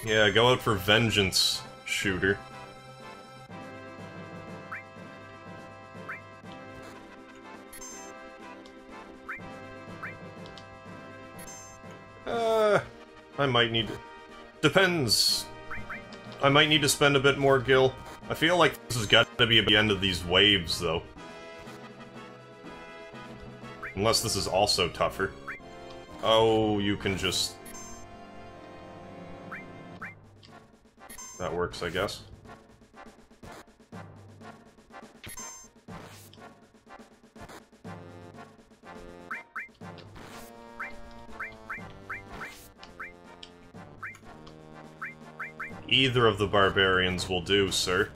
Yeah, go out for vengeance, shooter. I might need to... Depends. I might need to spend a bit more gil. I feel like this has got to be at the end of these waves, though. Unless this is also tougher. Oh, you can just... That works, I guess. Either of the barbarians will do, sir.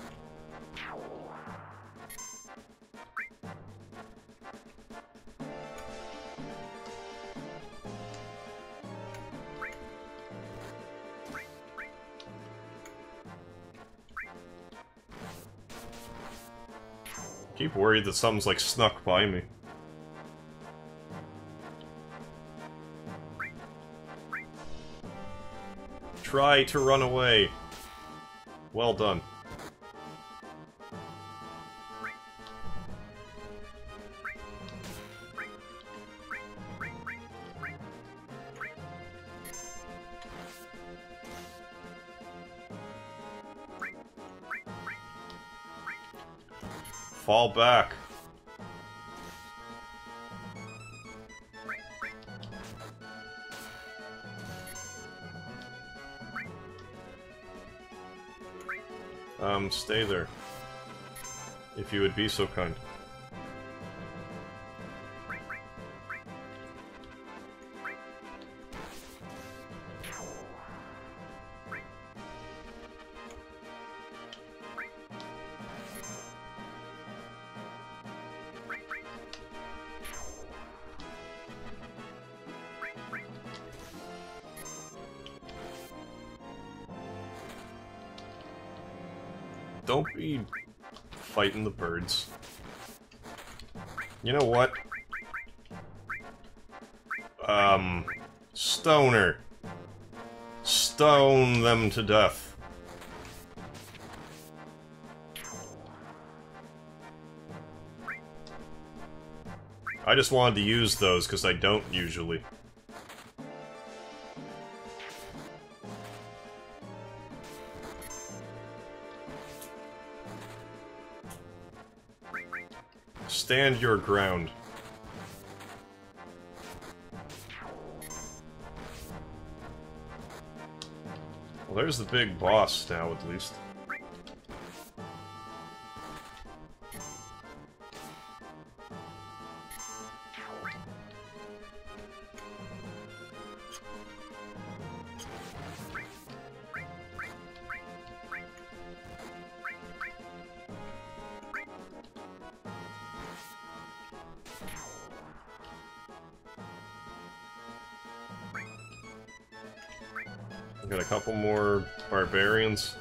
Keep worried that something's like snuck by me. Try to run away. Well done. Fall back. Stay there. If you would be so kind. Don't be fighting the birds. You know what? Stoner. Stone them to death. I just wanted to use those because I don't usually. Stand your ground. Well, there's the big boss now, at least. Got a couple more barbarians.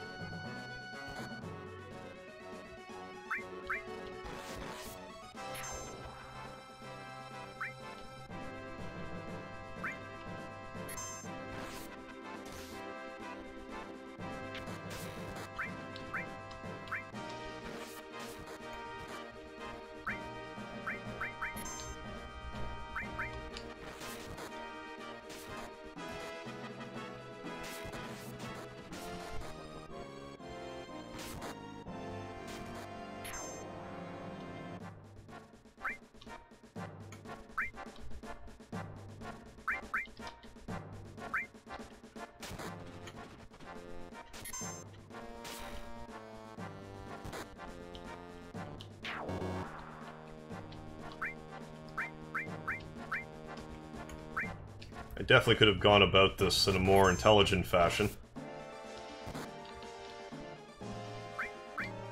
I definitely could have gone about this in a more intelligent fashion.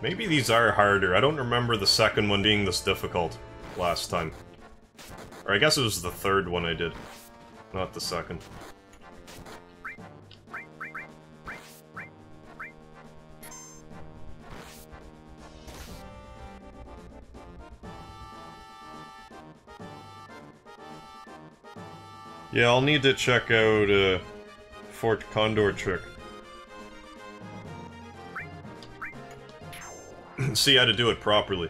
Maybe these are harder. I don't remember the second one being this difficult last time. Or I guess it was the third one I did, not the second. Yeah, I'll need to check out Fort Condor trick. See how to do it properly.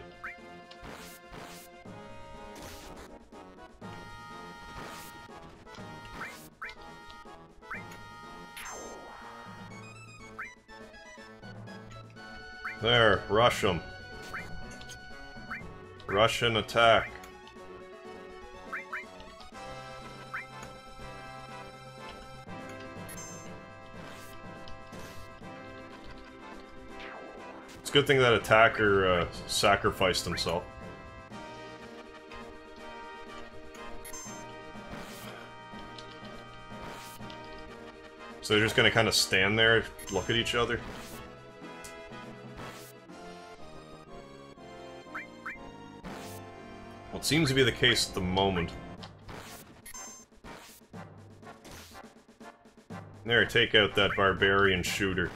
There, rush them. Russian attack. Good thing that attacker sacrificed himself. So they're just gonna kind of stand there, look at each other. Well, it seems to be the case at the moment. There, take out that barbarian shooter.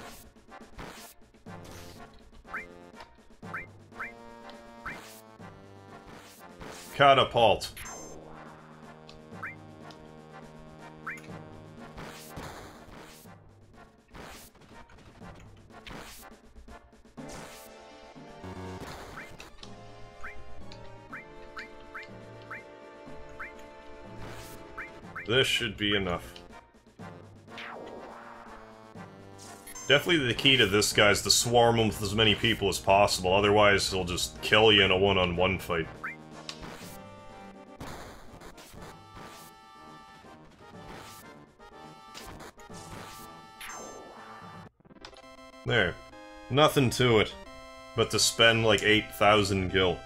Catapult. This should be enough. Definitely the key to this guy is to swarm him with as many people as possible, otherwise he'll just kill you in a one-on-one fight. There. Nothing to it, but to spend like 8,000 gil.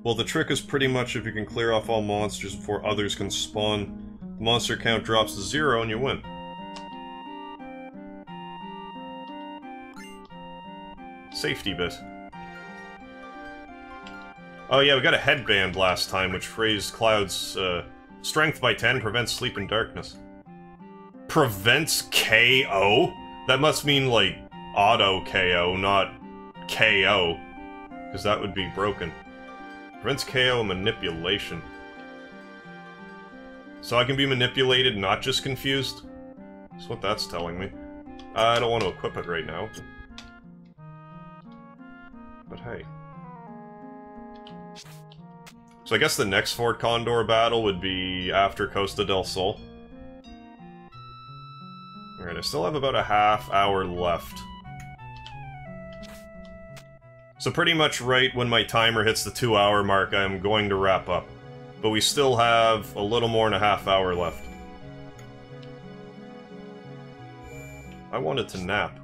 Well, the trick is pretty much if you can clear off all monsters before others can spawn, the monster count drops to 0 and you win. Safety bit. Oh yeah, we got a headband last time, which raised Cloud's strength by 10, prevents sleep in darkness. Prevents KO? That must mean, like, auto KO, not KO. Because that would be broken. Prevents KO and manipulation. So I can be manipulated, not just confused? That's what that's telling me. I don't want to equip it right now. But hey. So I guess the next Fort Condor battle would be after Costa del Sol. Alright, I still have about a half hour left. So pretty much right when my timer hits the 2-hour mark, I'm going to wrap up. But we still have a little more than a half hour left. I wanted to nap.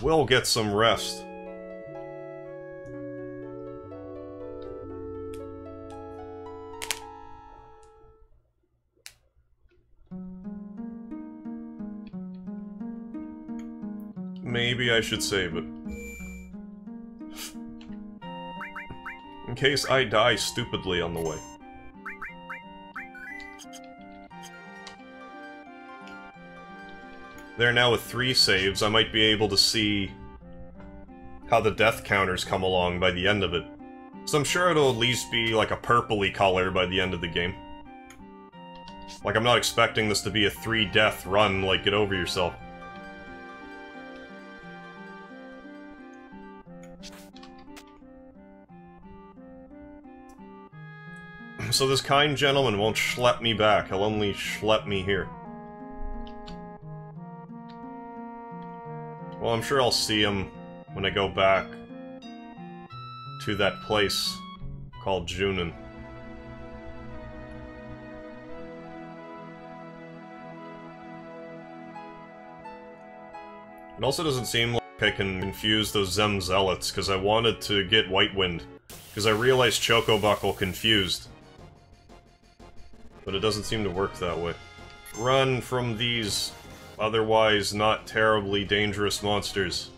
We'll get some rest. Maybe I should save it. In case I die stupidly on the way. There now with 3 saves, I might be able to see how the death counters come along by the end of it. So I'm sure it'll at least be like a purpley color by the end of the game. Like, I'm not expecting this to be a 3-death run, like, get over yourself. So this kind gentleman won't schlep me back, he'll only schlep me here. Well, I'm sure I'll see him when I go back to that place called Junon. It also doesn't seem like I can confuse those Zem Zealots, because I wanted to get White Wind, because I realized Chocobuckle confused. But it doesn't seem to work that way. Run from these otherwise not terribly dangerous monsters.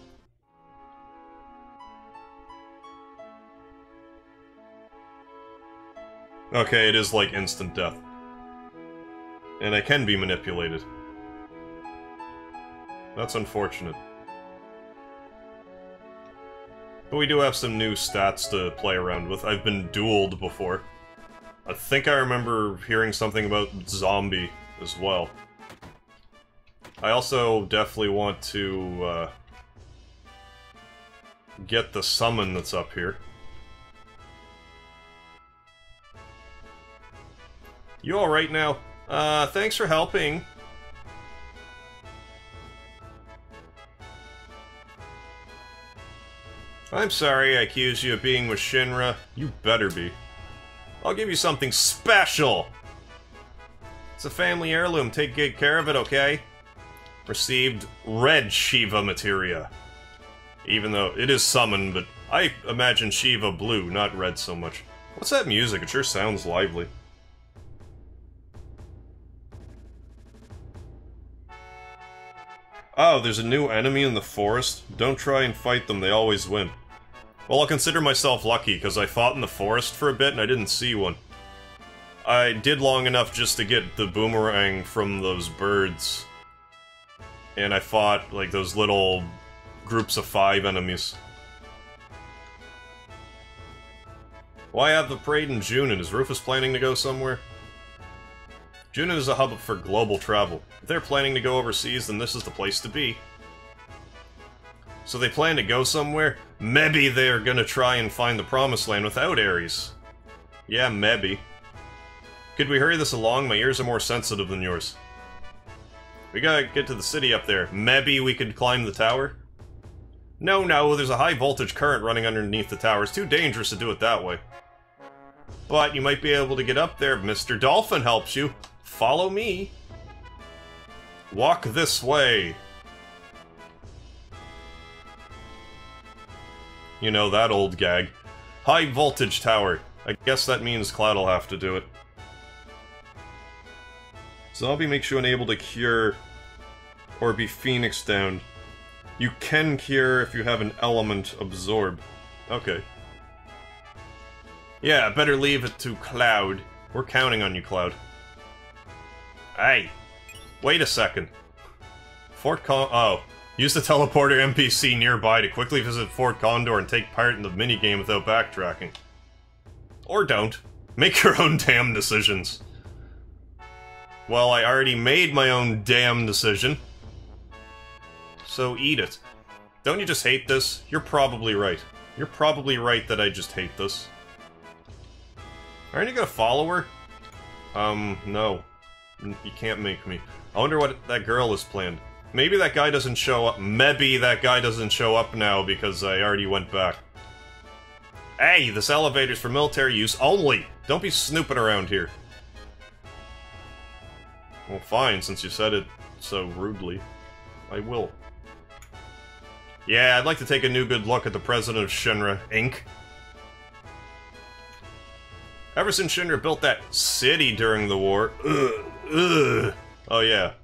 Okay, it is like instant death. And I can be manipulated. That's unfortunate. But we do have some new stats to play around with. I've been dueled before. I think I remember hearing something about zombie as well. I also definitely want to get the summon that's up here. You alright now? Thanks for helping. I'm sorry I accused you of being with Shinra. You better be. I'll give you something special! It's a family heirloom, take good care of it, okay? Received red Shiva materia. Even though it is summoned, but I imagine Shiva blue, not red so much. What's that music? It sure sounds lively. Oh, there's a new enemy in the forest? Don't try and fight them, they always win. Well, I'll consider myself lucky, because I fought in the forest for a bit and I didn't see one. I did long enough just to get the boomerang from those birds. And I fought, like, those little groups of 5 enemies. Why have the parade in Junon? Is Rufus planning to go somewhere? Junon is a hub for global travel. If they're planning to go overseas, then this is the place to be. So they plan to go somewhere? Maybe they're gonna try and find the Promised Land without Ares. Yeah, maybe. Could we hurry this along? My ears are more sensitive than yours. We gotta get to the city up there. Maybe we could climb the tower? No, there's a high voltage current running underneath the tower. It's too dangerous to do it that way. But you might be able to get up there. Mr. Dolphin helps you. Follow me. Walk this way. You know, that old gag. High voltage tower. I guess that means Cloud will have to do it. Zombie makes you unable to cure or be Phoenix downed. You can cure if you have an element absorb. Okay. Yeah, better leave it to Cloud. We're counting on you, Cloud. Hey! Wait a second. Oh. Use the teleporter NPC nearby to quickly visit Fort Condor and take part in the minigame without backtracking. Or don't. Make your own damn decisions. Well, I already made my own damn decision. So eat it. Don't you just hate this? You're probably right. You're probably right that I just hate this. Aren't you gonna follow her? No. You can't make me. I wonder what that girl has planned. Maybe that guy doesn't show up. Maybe that guy doesn't show up now because I already went back. Hey, this elevator's for military use only! Don't be snooping around here. Well, fine, since you said it so rudely. I will. Yeah, I'd like to take a new good look at the president of Shinra, Inc. Ever since Shinra built that city during the war... Ugh. Oh yeah.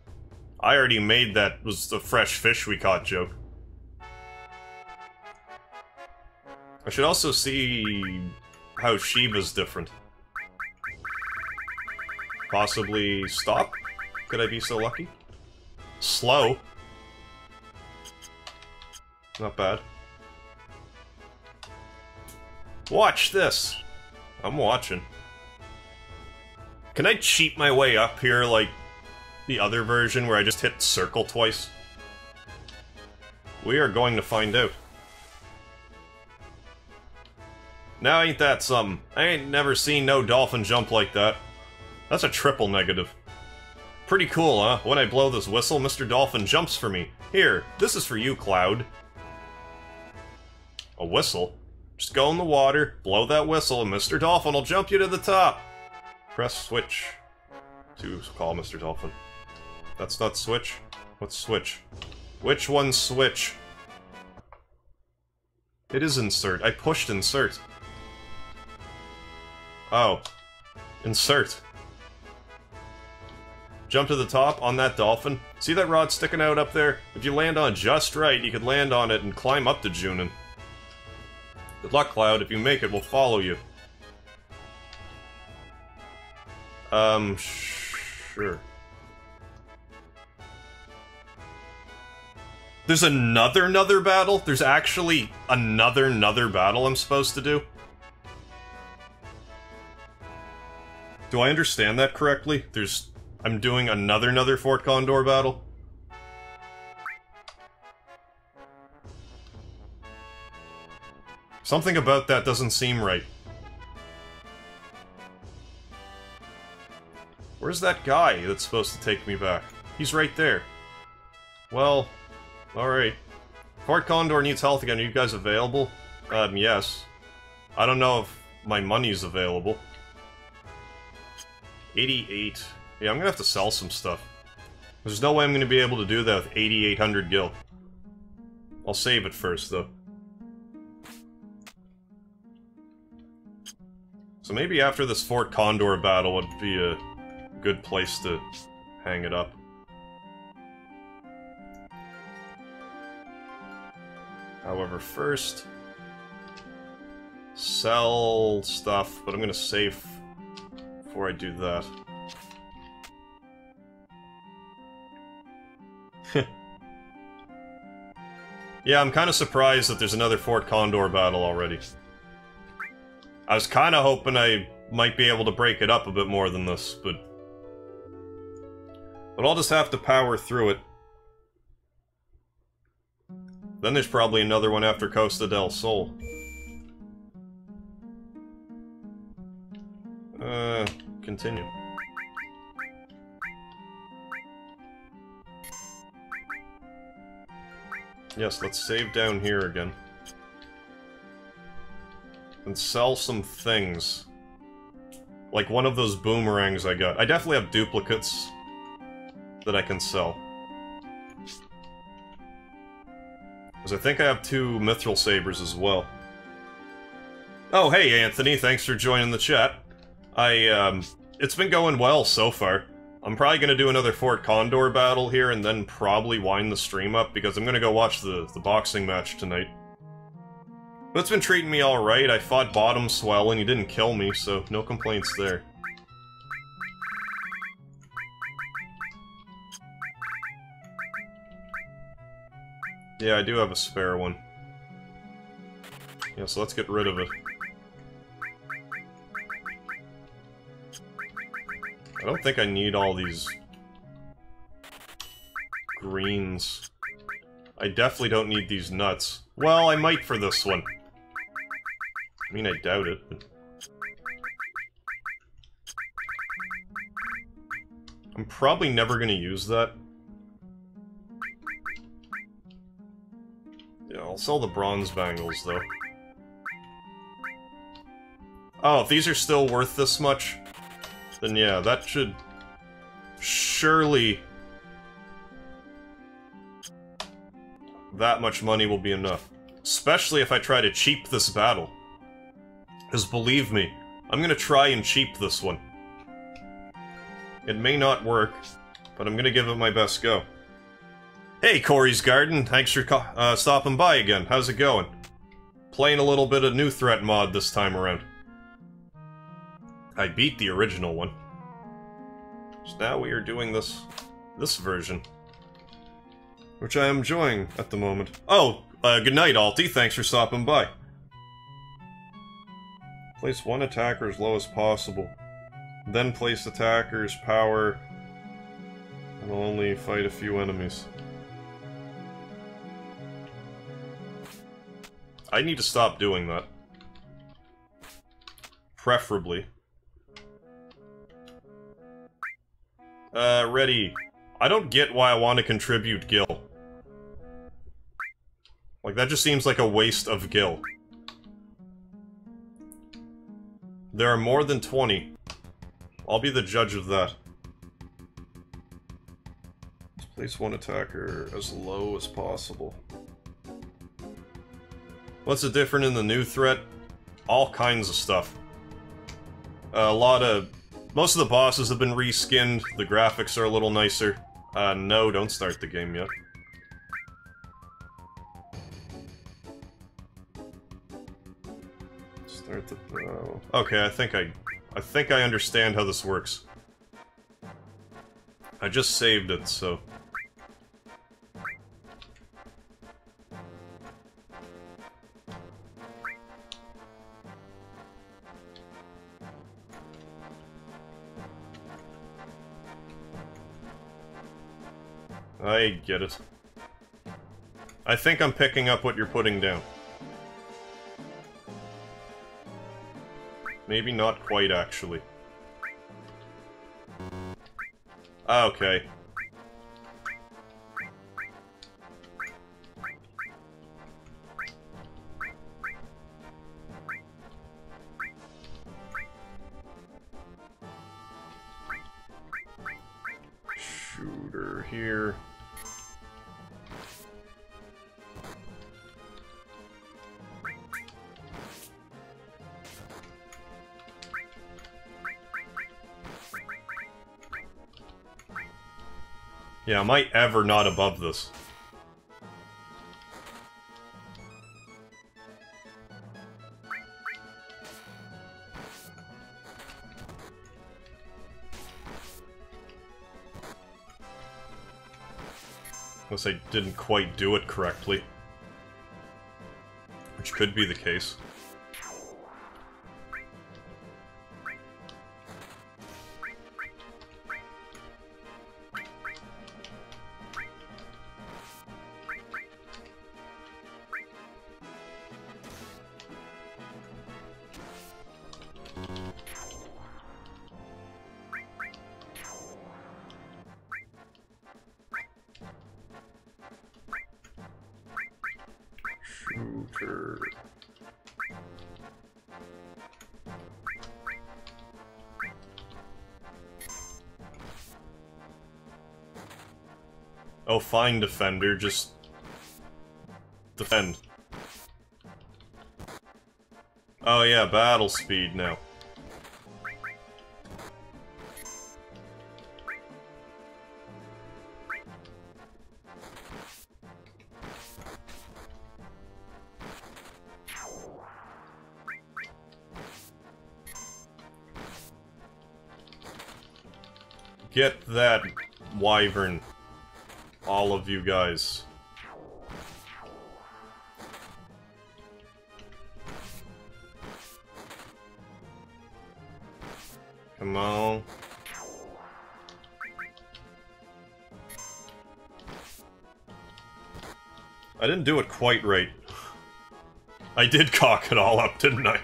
I already made that was the fresh fish we caught joke. I should also see how Shiva's different. Possibly stop? Could I be so lucky? Slow. Not bad. Watch this! I'm watching. Can I cheat my way up here like the other version where I just hit circle twice? We are going to find out. Now ain't that something? I ain't never seen no dolphin jump like that. That's a triple negative. Pretty cool, huh? When I blow this whistle, Mr. Dolphin jumps for me. Here, this is for you, Cloud. A whistle? Just go in the water, blow that whistle, and Mr. Dolphin will jump you to the top. Press switch to call Mr. Dolphin. That's not switch. What's switch? Which one's switch? It is insert. I pushed insert. Oh. Insert. Jump to the top on that dolphin. See that rod sticking out up there? If you land on it just right, you could land on it and climb up to Junon. Good luck, Cloud. If you make it, we'll follow you. Sure. There's another battle? There's actually another battle I'm supposed to do? Do I understand that correctly? I'm doing another Fort Condor battle? Something about that doesn't seem right. Where's that guy that's supposed to take me back? He's right there. Well, alright. Fort Condor needs health again. Are you guys available? Yes. I don't know if my money's available. 88. Yeah, I'm gonna have to sell some stuff. There's no way I'm gonna be able to do that with 8,800 gil. I'll save it first, though. So maybe after this Fort Condor battle would be a good place to hang it up. However, first... sell stuff, but I'm gonna save before I do that. Yeah, I'm kind of surprised that there's another Fort Condor battle already. I was kind of hoping I might be able to break it up a bit more than this, but I'll just have to power through it. Then there's probably another one after Costa del Sol. Continue. Yes, let's save down here again. And sell some things. Like one of those boomerangs I got. I definitely have duplicates that I can sell. Because I think I have 2 Mythril Sabers as well. Oh, hey Anthony, thanks for joining the chat. It's been going well so far. I'm probably gonna do another Fort Condor battle here and then probably wind the stream up because I'm gonna go watch the boxing match tonight. But it's been treating me alright. I fought Bottom Swell and he didn't kill me, so no complaints there. Yeah, I do have a spare one. Yeah, so let's get rid of it. I don't think I need all these greens. I definitely don't need these nuts. Well, I might for this one. I mean, I doubt it, but... I'm probably never gonna use that. Yeah, I'll sell the bronze bangles, though. Oh, if these are still worth this much, then yeah, that should... surely... that much money will be enough. Especially if I try to cheap this battle. Because believe me, I'm gonna try and cheap this one. It may not work, but I'm gonna give it my best go. Hey, Corey's Garden, thanks for stopping by again. How's it going? Playing a little bit of New Threat mod this time around. I beat the original one. So now we are doing this version. Which I am enjoying at the moment. Oh, good night, Alti, thanks for stopping by. Place one attacker as low as possible. Then place attacker's power. And will only fight a few enemies. I need to stop doing that. Preferably. Ready. I don't get why I want to contribute Gil. Like, that just seems like a waste of Gil. There are more than 20. I'll be the judge of that. Let's place one attacker as low as possible. What's the different in the new threat? All kinds of stuff. Most of the bosses have been reskinned, the graphics are a little nicer. No, don't start the game yet. Start the... oh. Okay, I think I understand how this works. I just saved it, so... I get it. I think I'm picking up what you're putting down. Maybe not quite, actually. Okay. Shooter here. Yeah, am I ever not above this? Unless I didn't quite do it correctly. Which could be the case. Shooter. Oh, fine, defender, just... defend. Oh yeah, battle speed now. Get that wyvern, all of you guys. Come on. I didn't do it quite right. I did cock it all up, didn't I?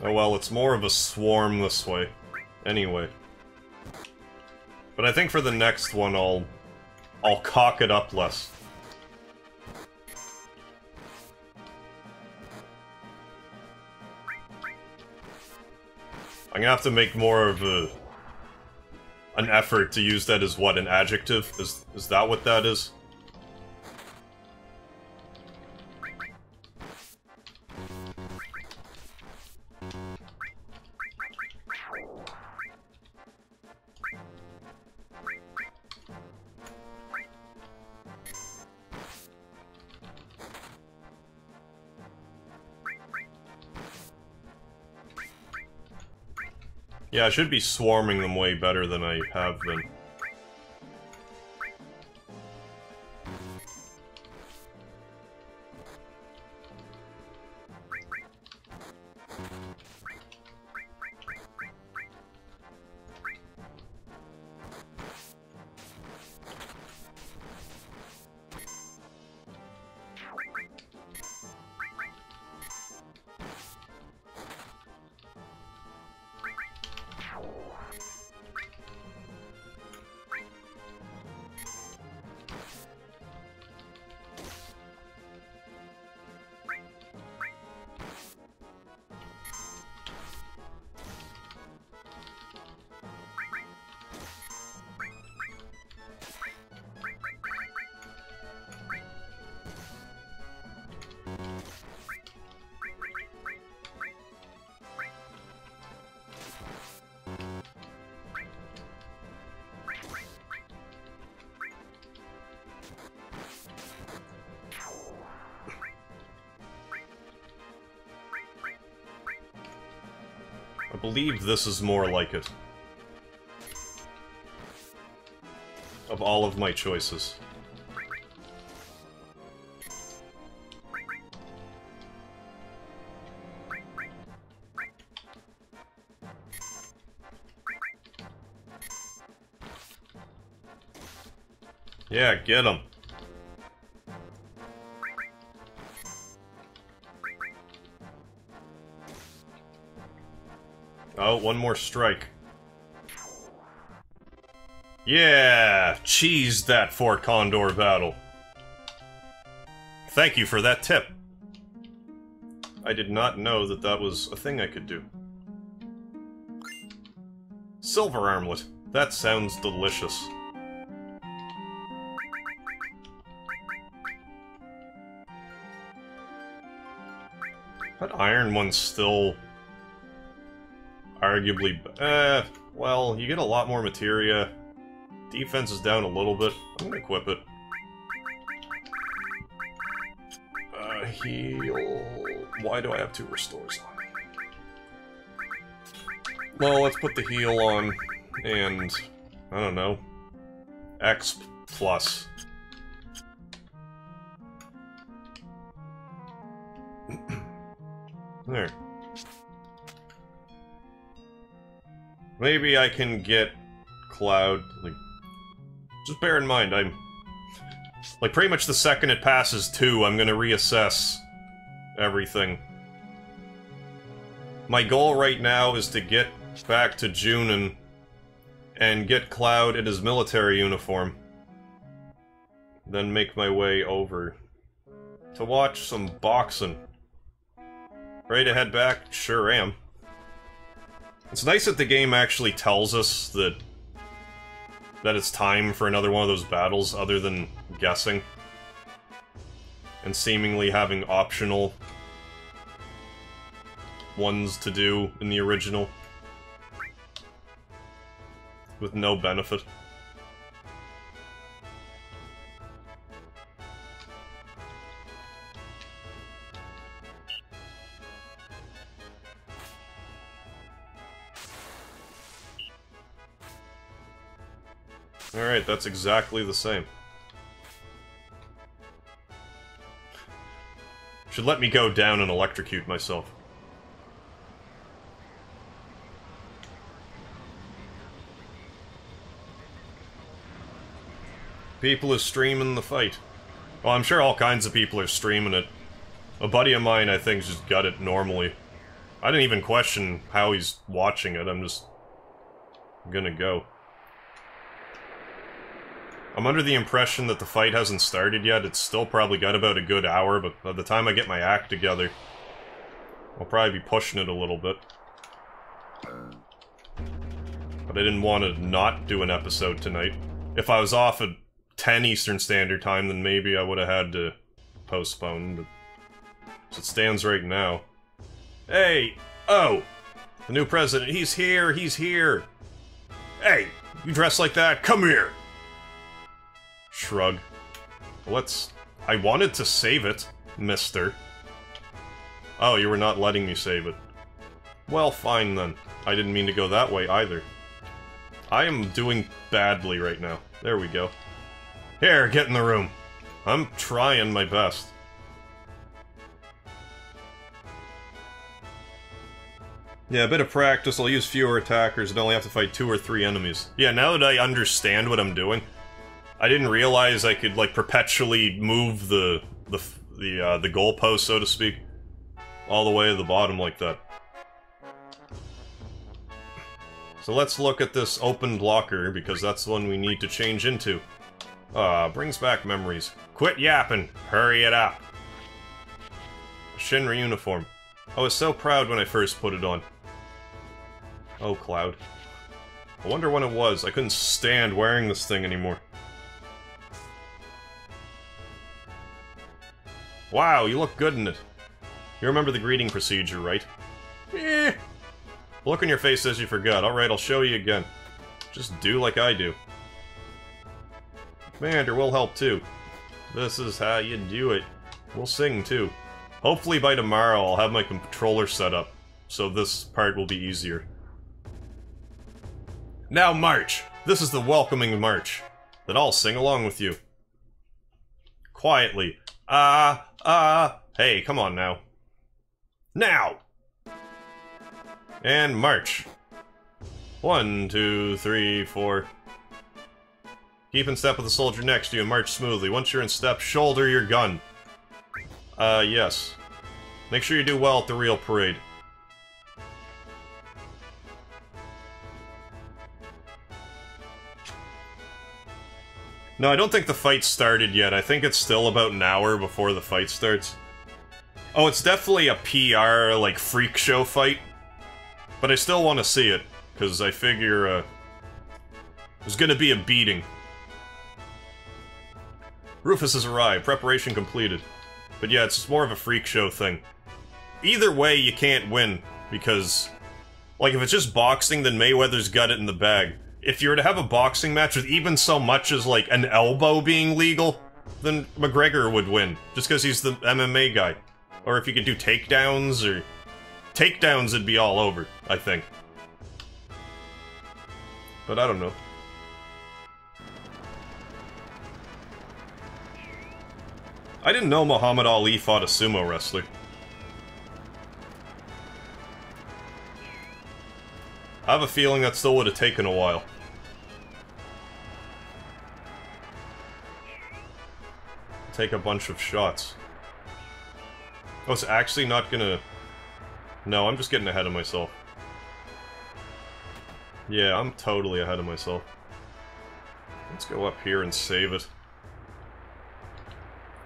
Oh well, it's more of a swarm this way. Anyway. But I think for the next one, I'll cock it up less. I'm gonna have to make more of an effort to use that as what, an adjective? Is that what that is? Yeah, I should be swarming them way better than I have been. I believe this is more like it. Of all of my choices. Yeah, get him. Oh, one more strike. Yeah! Cheese that Fort Condor battle. Thank you for that tip. I did not know that that was a thing I could do. Silver armlet. That sounds delicious. That iron one's still... arguably... well, you get a lot more materia. Defense is down a little bit. I'm gonna equip it. Heal... Why do I have 2 restores on? Well, let's put the heal on, and... I don't know. X plus. There. Maybe I can get Cloud, like... Just bear in mind, I'm... like, pretty much the second it passes 2, I'm gonna reassess everything. My goal right now is to get back to Junon and get Cloud in his military uniform. Then make my way over to watch some boxing. Ready to head back? Sure am. It's nice that the game actually tells us that it's time for another one of those battles, other than guessing. And seemingly having optional ones to do in the original. With no benefit. Alright, that's exactly the same. Should let me go down and electrocute myself. People are streaming the fight. Well, I'm sure all kinds of people are streaming it. A buddy of mine, I think, just got it normally. I didn't even question how he's watching it, I'm just gonna go. I'm under the impression that the fight hasn't started yet. It's still probably got about a good hour, but by the time I get my act together, I'll probably be pushing it a little bit. But I didn't want to not do an episode tonight. If I was off at 10 Eastern Standard Time, then maybe I would have had to postpone, but as it stands right now. Hey! Oh! The new president, he's here, he's here! Hey! You dress like that? Come here! Shrug. Let's... I wanted to save it, mister. Oh, you were not letting me save it. Well, fine then. I didn't mean to go that way either. I am doing badly right now. There we go. Here, get in the room. I'm trying my best. Yeah, a bit of practice, I'll use fewer attackers and only have to fight 2 or 3 enemies. Yeah, now that I understand what I'm doing, I didn't realize I could, like, perpetually move the goalpost, so to speak, all the way to the bottom like that. So let's look at this open blocker, because that's the one we need to change into. Brings back memories. Quit yapping! Hurry it up! Shinra uniform. I was so proud when I first put it on. Oh, Cloud. I wonder when it was. I couldn't stand wearing this thing anymore. Wow, you look good in it. You remember the greeting procedure, right? Eh. The look on your face says you forgot. Alright, I'll show you again. Just do like I do. Commander will help too. This is how you do it. We'll sing too. Hopefully by tomorrow I'll have my controller set up, so this part will be easier. Now march! This is the welcoming march. Then I'll sing along with you. Quietly. Hey, come on now. Now! And march. 1, 2, 3, 4. Keep in step with the soldier next to you and march smoothly. Once you're in step, shoulder your gun. Yes. Make sure you do well at the real parade. No, I don't think the fight started yet. I think it's still about an hour before the fight starts. Oh, it's definitely a PR, like, freak show fight. But I still want to see it, because I figure, there's gonna be a beating. Rufus has arrived. Preparation completed. But yeah, it's more of a freak show thing. Either way, you can't win, because... like, if it's just boxing, then Mayweather's got it in the bag. If you were to have a boxing match with even so much as, like, an elbow being legal, then McGregor would win, just because he's the MMA guy. Or if you could do takedowns, or... takedowns would be all over, I think. But I don't know. I didn't know Muhammad Ali fought a sumo wrestler. I have a feeling that still would have taken a while. Take a bunch of shots. Oh, it's actually not gonna... No, I'm just getting ahead of myself. Yeah, I'm totally ahead of myself. Let's go up here and save it.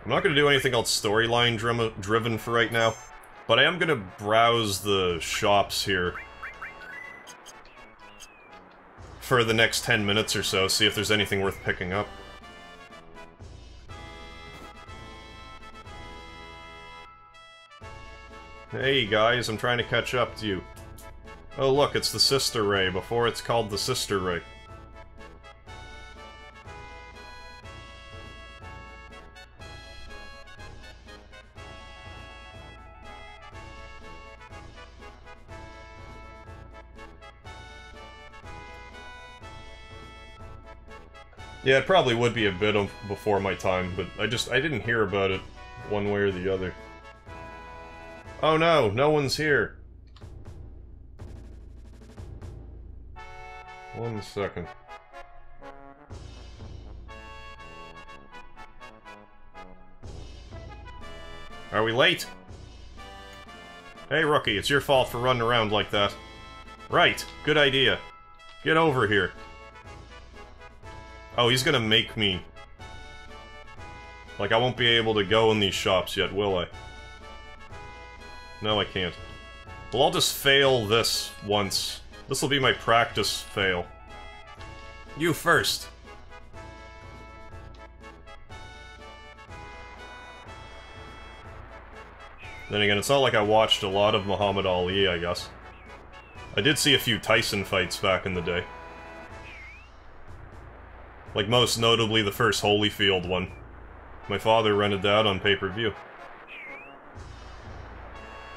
I'm not going to do anything else storyline driven for right now, but I am going to browse the shops here for the next 10 minutes or so, see if there's anything worth picking up. Hey guys, I'm trying to catch up to you. Oh look, it's the Sister Ray, before it's called the Sister Ray. Yeah, it probably would be a bit before my time, but I didn't hear about it one way or the other. Oh no, no one's here. 1 second. Are we late? Hey rookie, it's your fault for running around like that. Right, good idea. Get over here. Oh, he's gonna make me... Like, I won't be able to go in these shops yet, will I? No, I can't. Well, I'll just fail this once. This'll be my practice fail. You first! Then again, it's not like I watched a lot of Muhammad Ali, I guess. I did see a few Tyson fights back in the day. Like, most notably the first Holyfield one. My father rented that on pay-per-view.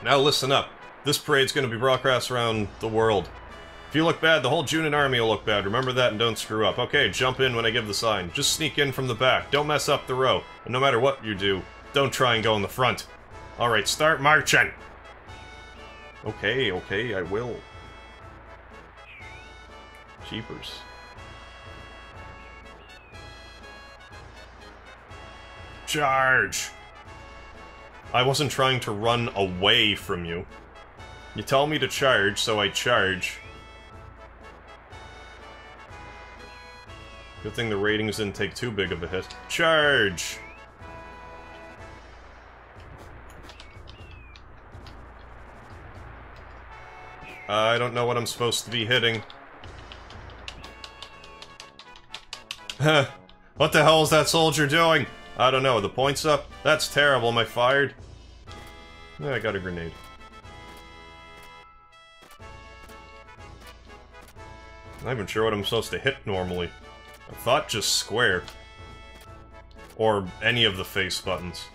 Now listen up. This parade's gonna be broadcast around the world. If you look bad, the whole Junon army will look bad. Remember that and don't screw up. Okay, jump in when I give the sign. Just sneak in from the back. Don't mess up the row. And no matter what you do, don't try and go in the front. Alright, start marching! Okay, okay, I will. Jeepers. Charge! I wasn't trying to run away from you. You tell me to charge, so I charge. Good thing the ratings didn't take too big of a hit. Charge! I don't know what I'm supposed to be hitting. What the hell is that soldier doing? I don't know, the point's up? That's terrible, am I fired? Yeah, I got a grenade. I'm not even sure what I'm supposed to hit normally. I thought just square. Or any of the face buttons.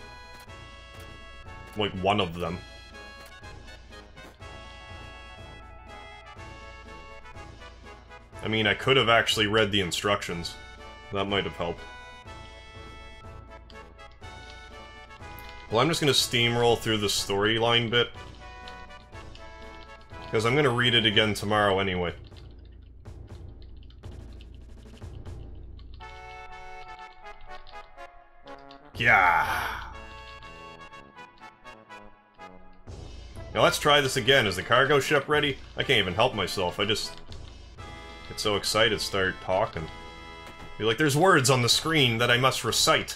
Like, one of them. I mean, I could have actually read the instructions. That might have helped. Well, I'm just gonna steamroll through the storyline bit. Because I'm gonna read it again tomorrow anyway. Yeah. Now let's try this again. Is the cargo ship ready? I can't even help myself. I just get so excited, start talking. Be like, there's words on the screen that I must recite.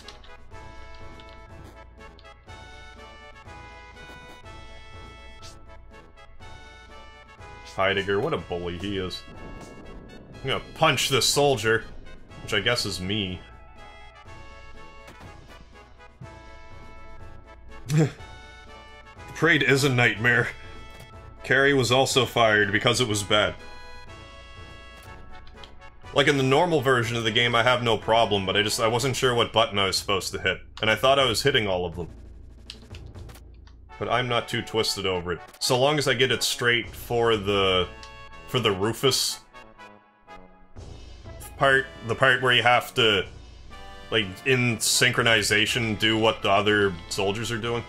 Heidegger, what a bully he is. I'm gonna punch this soldier, which I guess is me. The parade is a nightmare. Carrie was also fired because it was bad. Like, in the normal version of the game, I have no problem, but I wasn't sure what button I was supposed to hit. And I thought I was hitting all of them. But I'm not too twisted over it. So long as I get it straight for the Rufus part, the part where you have to, like, in synchronization, do what the other soldiers are doing.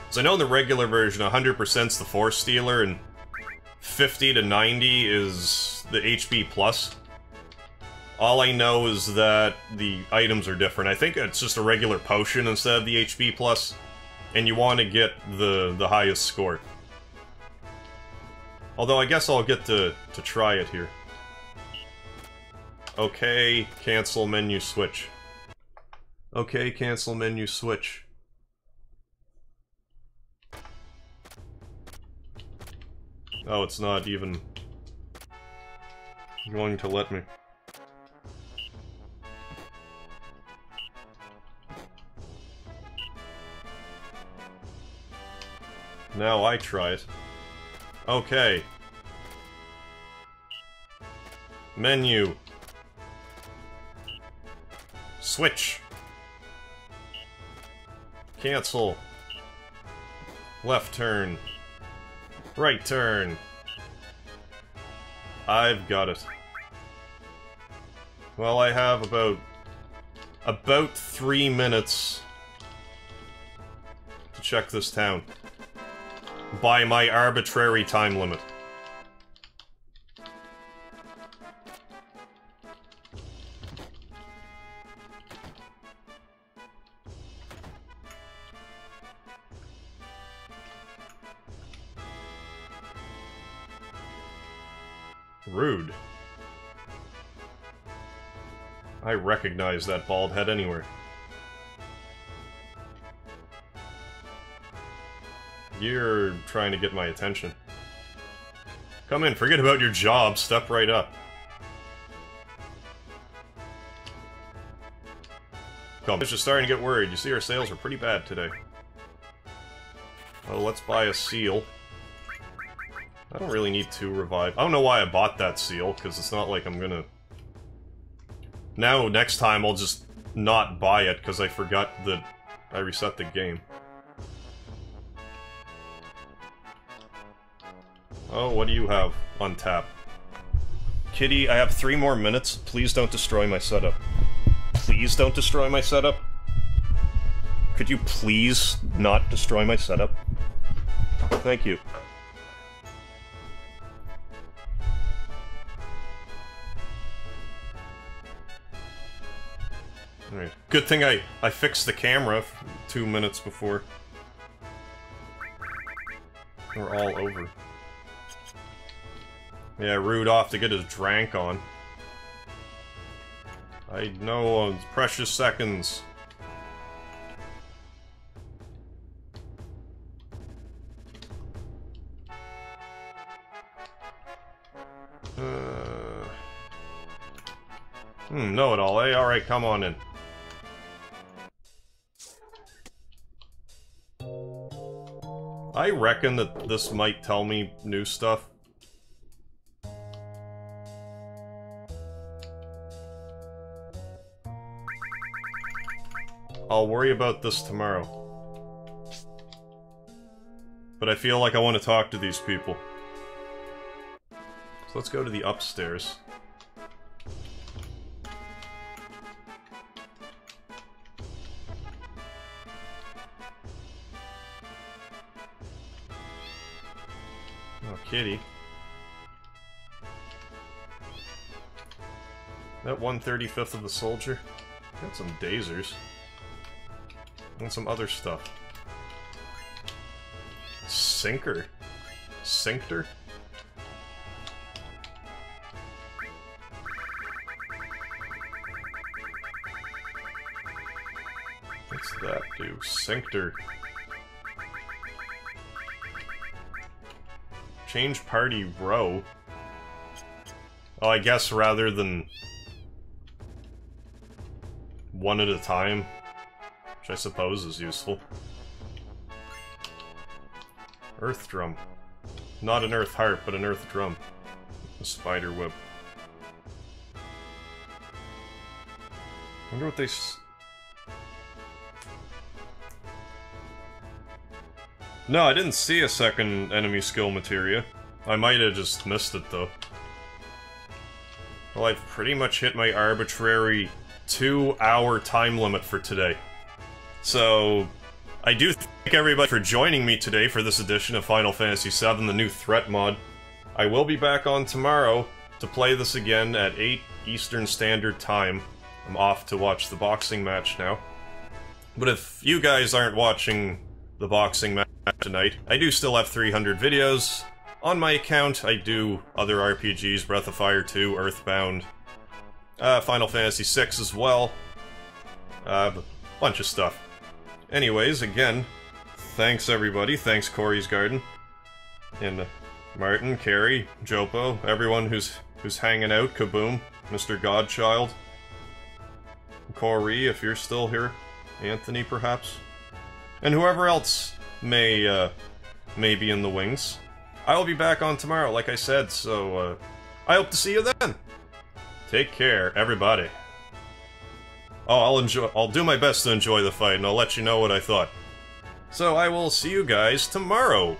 So I know in the regular version, 100%'s the Force Stealer, and 50 to 90 is the HP plus. All I know is that the items are different. I think it's just a regular potion instead of the HP plus. and you want to get the highest score. Although I guess I'll get to try it here. Okay, cancel menu switch. Okay, cancel menu switch. Oh, it's not even going to let me. Now I try it. Okay. Menu. Switch. Cancel. Left turn. Right turn. I've got it. Well, I have about 3 minutes to check this town. By my arbitrary time limit. Rude. I recognize that bald head anywhere. You're trying to get my attention. Come in, forget about your job, step right up. Come, I'm just starting to get worried. You see, our sales are pretty bad today. Well, let's buy a seal. I don't really need to revive. I don't know why I bought that seal, because it's not like I'm gonna... Now, next time, I'll just not buy it, because I forgot that I reset the game. Oh, what do you have on tap? Kitty, I have 3 more minutes. Please don't destroy my setup. Please don't destroy my setup. Could you please not destroy my setup? Thank you. Alright. Good thing I fixed the camera 2 minutes before. We're all over. Yeah, Rude off to get his drank on. I know, precious seconds. Know it all, eh? Alright, come on in. I reckon that this might tell me new stuff. I'll worry about this tomorrow. But I feel like I want to talk to these people. So let's go to the upstairs. Oh, kitty. That 1/35th of the soldier. Got some dazers. And some other stuff. Sinker? Cinctor? What's that do? Cinctor. Change party row. Oh, I guess rather than one at a time. Which I suppose is useful. Earth drum. Not an earth harp, but an earth drum. A spider web. Wonder what they No, I didn't see a second enemy skill materia. I might have just missed it, though. Well, I've pretty much hit my arbitrary 2-hour time limit for today. So, I do thank everybody for joining me today for this edition of Final Fantasy VII, the new threat mod. I will be back on tomorrow to play this again at 8 Eastern Standard Time. I'm off to watch the boxing match now. But if you guys aren't watching the boxing match tonight. I do still have 300 videos on my account. I do other RPGs, Breath of Fire 2, Earthbound, Final Fantasy VI as well. Bunch of stuff. Anyways, again, thanks everybody. Thanks Corey's Garden. And Martin, Carrie, Jopo, everyone who's hanging out, Kaboom, Mr. Godchild, Corey, if you're still here, Anthony, perhaps, and whoever else may be in the wings. I will be back on tomorrow, like I said, so I hope to see you then. Take care, everybody. Oh, I'll do my best to enjoy the fight, and I'll let you know what I thought. So I will see you guys tomorrow.